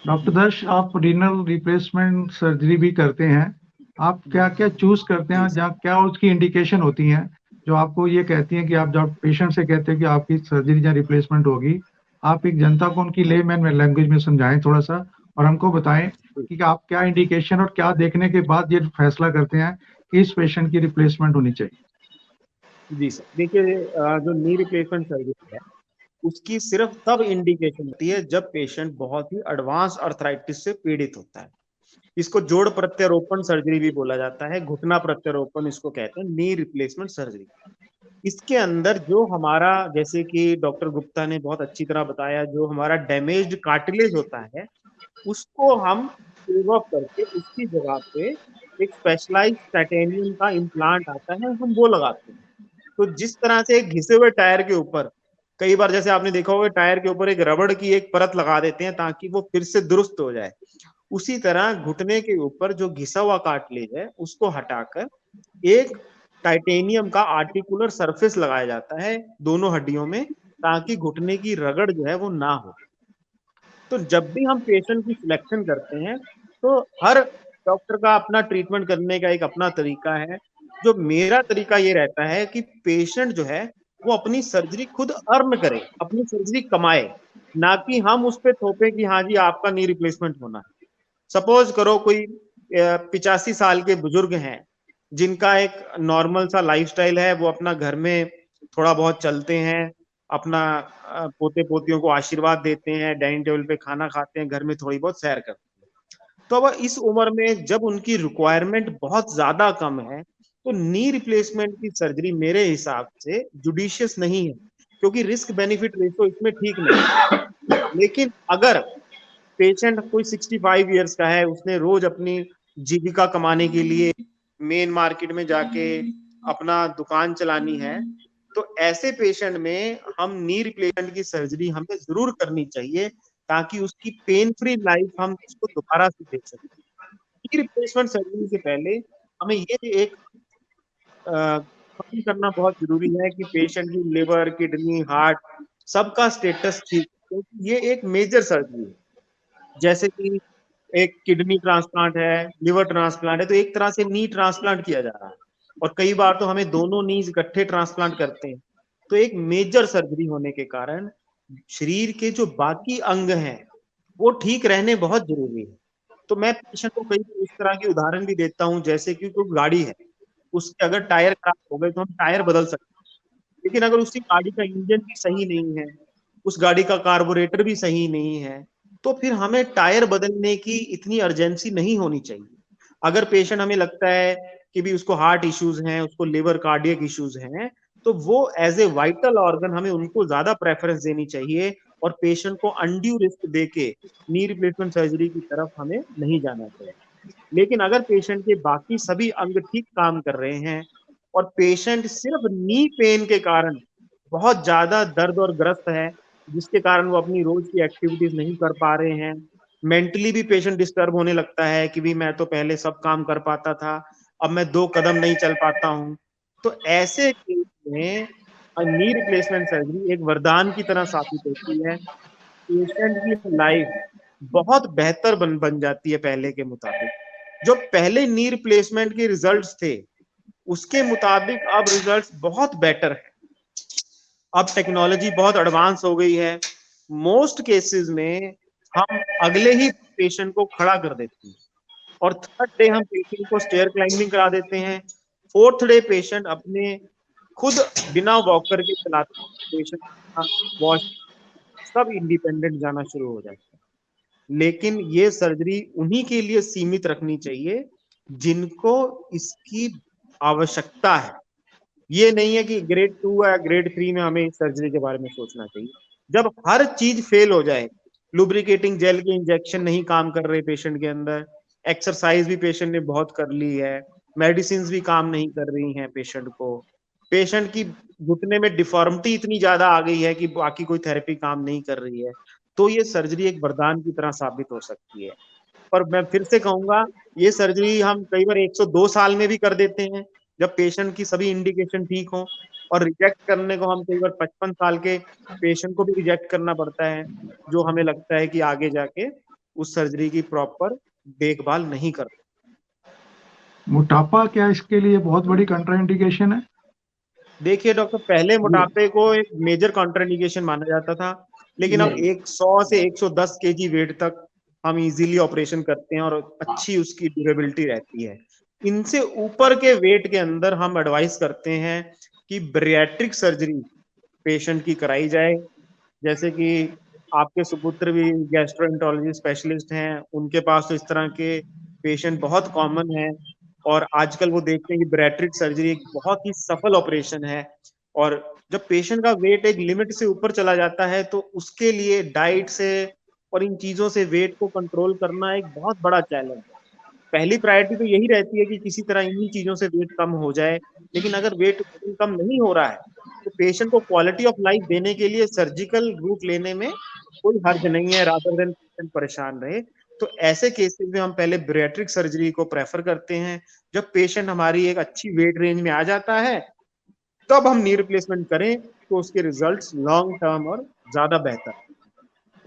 डॉक्टर दर्श, आप रीनल रिप्लेसमेंट सर्जरी भी करते हैं। आप क्या क्या चूज करते हैं, जहाँ क्या उसकी इंडिकेशन होती हैं जो आपको ये कहती हैं कि आप जब पेशेंट से कहते हैं कि आपकी सर्जरी या रिप्लेसमेंट होगी, आप एक जनता को उनकी लेमैन लैंग्वेज में समझाएं थोड़ा सा, और हमको बताएं कि आप क्या इंडिकेशन और क्या देखने के बाद ये फैसला करते हैं कि इस पेशेंट की रिप्लेसमेंट होनी चाहिए। जी सर, देखिए जो नी रिप्लेसमेंट सर्जरी है, उसकी सिर्फ तब इंडिकेशन होती है जब पेशेंट बहुत ही एडवांस अर्थराइटिस से पीड़ित होता है। इसको जोड़ प्रत्यारोपण सर्जरी भी बोला जाता है, घुटना प्रत्यारोपण इसको कहते हैं, नी रिप्लेसमेंट सर्जरी। इसके अंदर जो हमारा, जैसे कि डॉक्टर गुप्ता ने बहुत अच्छी तरह बताया, जो हमारा डैमेज्ड कार्टिलेज होता है, उसको हम सेव अप करके उसकी जगह पे एक स्पेशलाइज्ड टाइटेनियम का इम्प्लांट आता है, हम वो लगाते हैं। तो जिस तरह से एक घिसे हुए टायर के ऊपर, कई बार जैसे आपने देखा होगा, टायर के ऊपर एक रबड़ की एक परत लगा देते हैं ताकि वो फिर से दुरुस्त हो जाए, उसी तरह घुटने के ऊपर जो घिसा हुआ कार्टिलेज है उसको हटाकर एक टाइटेनियम का आर्टिकुलर सरफेस लगाया जाता है दोनों हड्डियों में, ताकि घुटने की रगड़ जो है वो ना हो। तो जब भी हम पेशेंट की सिलेक्शन करते हैं, तो हर डॉक्टर का अपना ट्रीटमेंट करने का एक अपना तरीका है। जो मेरा तरीका ये रहता है कि पेशेंट जो है वो अपनी सर्जरी खुद अर्न करे, अपनी सर्जरी कमाए, ना कि हम उस पर थोपे कि हाँ जी आपका नी रिप्लेसमेंट होना है। सपोज करो कोई 85 साल के बुजुर्ग हैं, जिनका एक नॉर्मल सा लाइफस्टाइल है, वो अपना घर में थोड़ा बहुत चलते हैं, अपना पोते पोतियों को आशीर्वाद देते हैं, डाइनिंग टेबल पे खाना खाते हैं, घर में थोड़ी बहुत सैर करते हैं। तो अब इस उम्र में जब उनकी रिक्वायरमेंट बहुत ज्यादा कम है, तो नी रिप्लेसमेंट की सर्जरी मेरे हिसाब से जुडिशियस नहीं है, क्योंकि रिस्क बेनिफिट रेशो इसमें ठीक नहीं। लेकिन अगर पेशेंट कोई 65 इयर्स का है, उसने रोज अपनी जीविका कमाने के लिए मेन मार्केट में जाके अपना दुकान चलानी है, तो ऐसे पेशेंट में हम नी रिप्लेसमेंट की सर्जरी हमें जरूर करनी चाहिए, ताकि उसकी पेन फ्री लाइफ हम उसको दोबारा से दे सकें। नी रिप्लेसमेंट सर्जरी से पहले हमें ये एक खत्म करना बहुत जरूरी है कि पेशेंट की लिवर, किडनी, हार्ट सबका स्टेटस ठीक, क्योंकि ये एक मेजर सर्जरी है। जैसे कि एक किडनी ट्रांसप्लांट है, लिवर ट्रांसप्लांट है, तो एक तरह से नी ट्रांसप्लांट किया जा रहा है, और कई बार तो हमें दोनों नीज इकट्ठे ट्रांसप्लांट करते हैं। तो एक मेजर सर्जरी होने के कारण शरीर के जो बाकी अंग हैं वो ठीक रहने बहुत जरूरी है। तो मैं पेशेंट को कई इस तरह की उदाहरण भी देता हूँ, जैसे कि कोई गाड़ी है, उसके अगर टायर खराब हो गए तो हम टायर बदल सकते हैं, लेकिन अगर उसकी गाड़ी का इंजन भी सही नहीं है, उस गाड़ी का कार्बोरेटर भी सही नहीं है, तो फिर हमें टायर बदलने की इतनी अर्जेंसी नहीं होनी चाहिए। अगर पेशेंट हमें लगता है कि भी उसको हार्ट इश्यूज हैं, उसको लिवर कार्डियक इश्यूज हैं, तो वो एज ए वाइटल ऑर्गन हमें उनको ज्यादा प्रेफरेंस देनी चाहिए, और पेशेंट को अनड्यू रिस्क देके नी रिप्लेसमेंट सर्जरी की तरफ हमें नहीं जाना चाहिए। लेकिन अगर पेशेंट के बाकी सभी अंग ठीक काम कर रहे हैं, और पेशेंट सिर्फ नी पेन के कारण बहुत ज्यादा दर्द और ग्रस्त है, जिसके कारण वो अपनी रोज की एक्टिविटीज नहीं कर पा रहे हैं, मेंटली भी पेशेंट डिस्टर्ब होने लगता है कि भी मैं तो पहले सब काम कर पाता था, अब मैं 2 कदम नहीं चल पाता हूँ, तो ऐसे केस में नी रिप्लेसमेंट सर्जरी एक वरदान की तरह साबित होती है। पेशेंट की लाइफ बहुत बेहतर बन जाती है पहले के मुताबिक। जो पहले नी रिप्लेसमेंट के रिजल्ट्स थे, उसके मुताबिक अब रिजल्ट्स बहुत बेटर है। अब टेक्नोलॉजी बहुत एडवांस हो गई है। मोस्ट केसेस में हम अगले ही पेशेंट को खड़ा कर देते हैं, और थर्ड डे हम पेशेंट को स्टेयर क्लाइंबिंग करा देते हैं। फोर्थ डे पेशेंट अपने खुद बिना वॉकर के चलाते हैं, पेशेंट वॉश सब इंडिपेंडेंट जाना शुरू हो जाता है। लेकिन ये सर्जरी उन्हीं के लिए सीमित रखनी चाहिए जिनको इसकी आवश्यकता है। ये नहीं है कि ग्रेड 2 या ग्रेड 3 में हमें इस सर्जरी के बारे में सोचना चाहिए। जब हर चीज फेल हो जाए, लुब्रिकेटिंग जेल के इंजेक्शन नहीं काम कर रहे पेशेंट के अंदर, एक्सरसाइज भी पेशेंट ने बहुत कर ली है, मेडिसिन भी काम नहीं कर रही हैं पेशेंट को, पेशेंट की घुटने में डिफॉर्मिटी इतनी ज्यादा आ गई है कि बाकी कोई थेरेपी काम नहीं कर रही है, तो ये सर्जरी एक वरदान की तरह साबित हो सकती है। पर मैं फिर से कहूंगा, ये सर्जरी हम कई बार 102 साल में भी कर देते हैं, जब पेशेंट की सभी इंडिकेशन ठीक हो, और रिजेक्ट करने को हम कई बार 55 साल के पेशेंट को भी रिजेक्ट करना पड़ता है, जो हमें लगता है कि आगे जाके उस सर्जरी की प्रॉपर देखभाल नहीं कर। मोटापा क्या इसके लिए बहुत बड़ी कंट्राइंडिकेशन है? देखिए डॉक्टर, पहले मोटापे को एक मेजर कॉन्ट्राइंडिकेशन माना जाता था, लेकिन अब 100 से 110 केजी वेट तक हम इजीली ऑपरेशन करते हैं, और अच्छी उसकी ड्यूरेबिलिटी रहती है। इनसे ऊपर के वेट के अंदर हम एडवाइस करते हैं कि बैरिएट्रिक सर्जरी पेशेंट की कराई जाए। जैसे कि आपके सुपुत्र भी गैस्ट्रोएंटरोलॉजी स्पेशलिस्ट हैं, उनके पास तो इस तरह के पेशेंट बहुत कॉमन है, और आजकल वो देखते हैं कि बैरिएट्रिक सर्जरी एक बहुत ही सफल ऑपरेशन है। और जब पेशेंट का वेट एक लिमिट से ऊपर चला जाता है, तो उसके लिए डाइट से और इन चीजों से वेट को कंट्रोल करना एक बहुत बड़ा चैलेंज है। पहली प्रायोरिटी तो यही रहती है कि किसी तरह इन्हीं चीजों से वेट कम हो जाए, लेकिन अगर वेट कम नहीं हो रहा है, तो पेशेंट को क्वालिटी ऑफ लाइफ देने के लिए सर्जिकल रूट लेने में कोई हर्ज नहीं है, रादर देन पेशेंट परेशान रहे। तो ऐसे केसेस में हम पहले बैरिएट्रिक सर्जरी को प्रेफर करते हैं। जब पेशेंट हमारी एक अच्छी वेट रेंज में आ जाता है, तब हम नी रिप्लेसमेंट करें, तो उसके रिजल्ट्स लॉन्ग टर्म और ज्यादा बेहतर।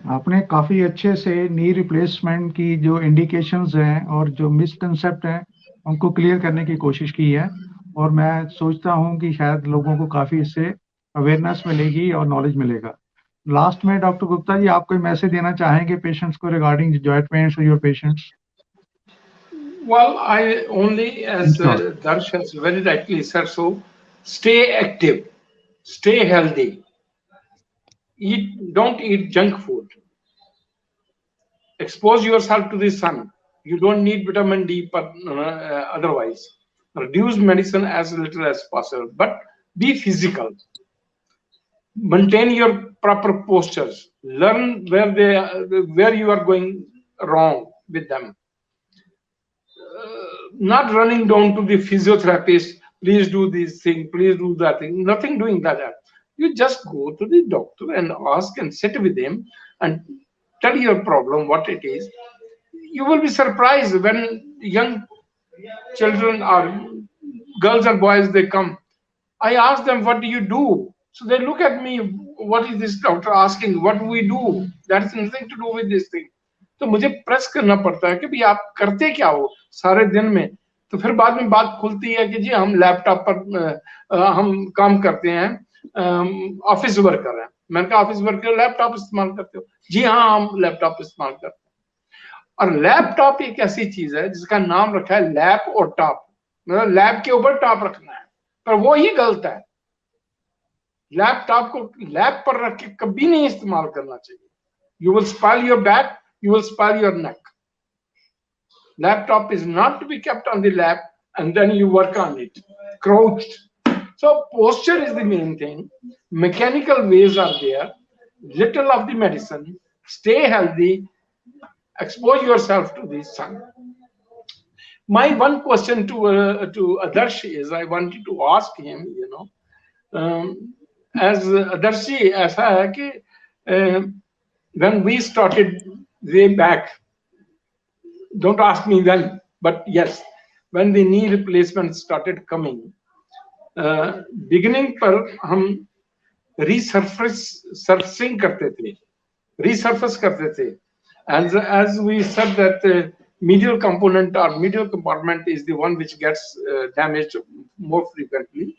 आपने काफी अच्छे से नी रिप्लेसमेंट की जो इंडिकेशंस हैं और जो मिसकंसेप्ट हैं उनको क्लियर करने की कोशिश की है, और मैं सोचता हूं कि शायद लोगों को काफी इससे अवेयरनेस मिलेगी और नॉलेज मिलेगा। लास्ट में डॉक्टर गुप्ता जी, आप कोई मैसेज देना चाहेंगे पेशेंट्स को रिगार्डिंग जॉइंट पेन्स और your patients? Well, I only, as short. Darsh has very rightly said, so stay active, stay healthy, don't eat junk food, expose yourself to the sun. You don't need vitamin D, but otherwise, reduce medicine as little as possible, but be physical. Maintain your proper postures. Learn where you are going wrong with them. Not running down to the physiotherapist, please do this thing, please do that thing. Nothing doing like that. You just go to the doctor and ask and sit with him and tell your problem, what it is. You will be surprised when young children or girls and boys they come. I ask them, what do you do? So they look at me, what is this doctor asking? What do we do? That's nothing to do with this thing. तो मुझे press करना पड़ता है कि भाई आप करते क्या हो सारे दिन में. तो फिर बाद में बात खुलती है कि जी हम लैपटॉप पर हम काम करते हैं, ऑफिस वर्कर हैं. मैंने कहा ऑफिस वर्कर लैपटॉप इस्तेमाल करते हो? जी हाँ, हम लैपटॉप इस्तेमाल करते हैं. और लैपटॉप एक ऐसी चीज है जिसका नाम रखा है लैप और टॉप, मतलब लैब के ऊपर टॉप रखना है, पर वो ही गलत है. लैपटॉप को लैब पर रख के कभी नहीं इस्तेमाल करना चाहिए. You will spoil your back, you will spoil your neck. Laptop is not to be kept on the lap and then you work on it, crouched. So posture is the main thing. Mechanical ways are there. Little of the medicine. Stay healthy. Expose yourself to the sun. My one question to Adarsh is, I wanted to ask him, as Adarshi, ऐसा है कि when we started way back, don't ask me when, but yes, when the knee replacement started coming, beginning पर हम resurfacing करते थे, resurface करते थे, as we said that medial component or medial compartment is the one which gets damaged more frequently.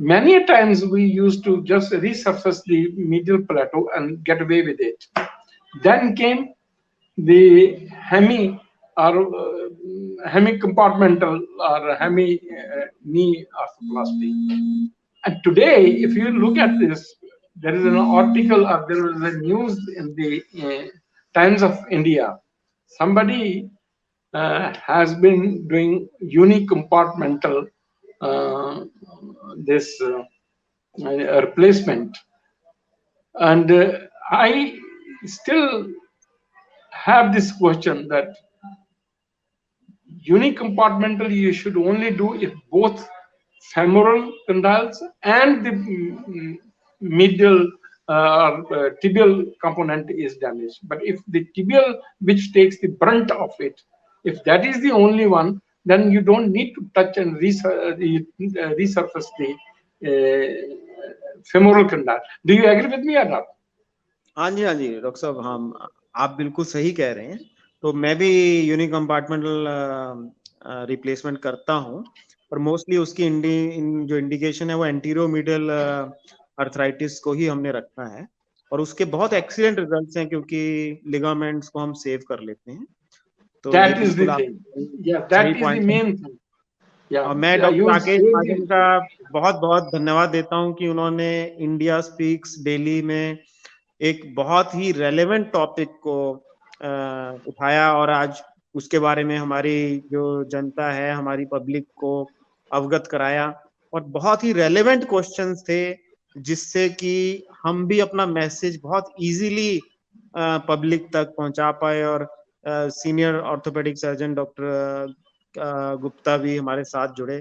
Many times we used to just resurface the medial plateau and get away with it. Then came the hemi or hemi-compartmental or hemi-knee arthroplasty. And today, if you look at this, there is an article or there is a news in the Times of India. Somebody has been doing unicompartmental this replacement, and I still have this question that unicompartmental you should only do if both femoral condyles and the medial tibial component is damaged. But if the tibial, which takes the brunt of it, if that is the only one, then you don't need to touch and resurface the femoral condyle. Do you agree with me or not? हाँ जी doctor साहब, हम आप बिल्कुल सही कह रहे हैं. तो मैं भी यूनिक कंपार्टमेंटल रिप्लेसमेंट करता हूं, पर मोस्टली उसकी जो इंडिकेशन है वो एंटीरियो मीडियल आर्थराइटिस को ही हमने रखा है, और उसके बहुत एक्सीलेंट रिजल्ट्स हैं क्योंकि लिगामेंट्स को हम सेव कर लेते हैं. तो that is the thing. Yeah, that is the main thing. Yeah, मैं डॉक्टर राकेश महाजन का बहुत बहुत धन्यवाद देता हूं कि उन्होंने इंडिया स्पीक्स डेली में एक बहुत ही रेलेवेंट टॉपिक को उठाया और आज उसके बारे में हमारी जो जनता है, हमारी पब्लिक को अवगत कराया, और बहुत ही रेलेवेंट क्वेश्चंस थे जिससे कि हम भी अपना मैसेज बहुत इजीली पब्लिक तक पहुंचा पाए. और senior orthopaedic surgeon doctor Gupta भी हमारे साथ जुड़े.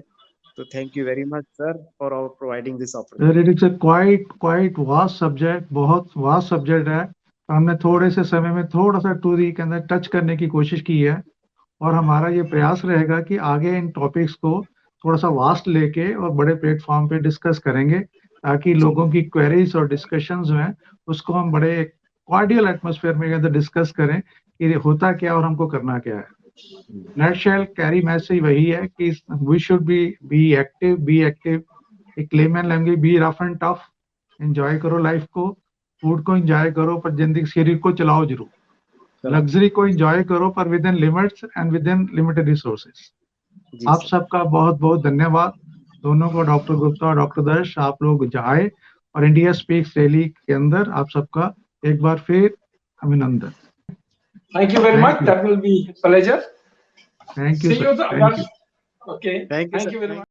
तो thank you very much sir for providing this opportunity. It's a quite vast subject, बहुत वास्ट सब्जेक्ट है. हमने थोड़े से समय में थोड़ा सा टूरी के अंदर टच करने की कोशिश की है, और हमारा ये प्रयास रहेगा कि आगे इन टॉपिक्स को थोड़ा सा वास्ट लेके और बड़े प्लेटफॉर्म पे डिस्कस करेंगे, ताकि लोगों की क्वेरीज और डिस्कशंस जो हैं उसको हम बड़े कॉर्डियल एटमॉस्फेयर में अंदर डिस्कस करें कि होता क्या और हमको करना क्या है. नटशेल कैरी मैसेज वही है कि वी शुड बी एक्टिव. एक layman language, B rough and tough. Enjoy करो लाइफ को, फूड को एंजॉय करो, पर जिंदगी शरीर को चलाओ जरूर. लग्जरी को एंजॉय करो पर with in limits and with in limited resources. आप सबका बहुत बहुत धन्यवाद दोनों को, डॉक्टर गुप्ता और डॉक्टर दर्श। आप लोग जाए और इंडिया स्पीक्स डेली के अंदर आप सबका एक बार फिर अभिनंदन। Thank you very much. That will be a pleasure. Thank you, See sir. you, Thank you. Okay. Thank you, Thank sir. you very much.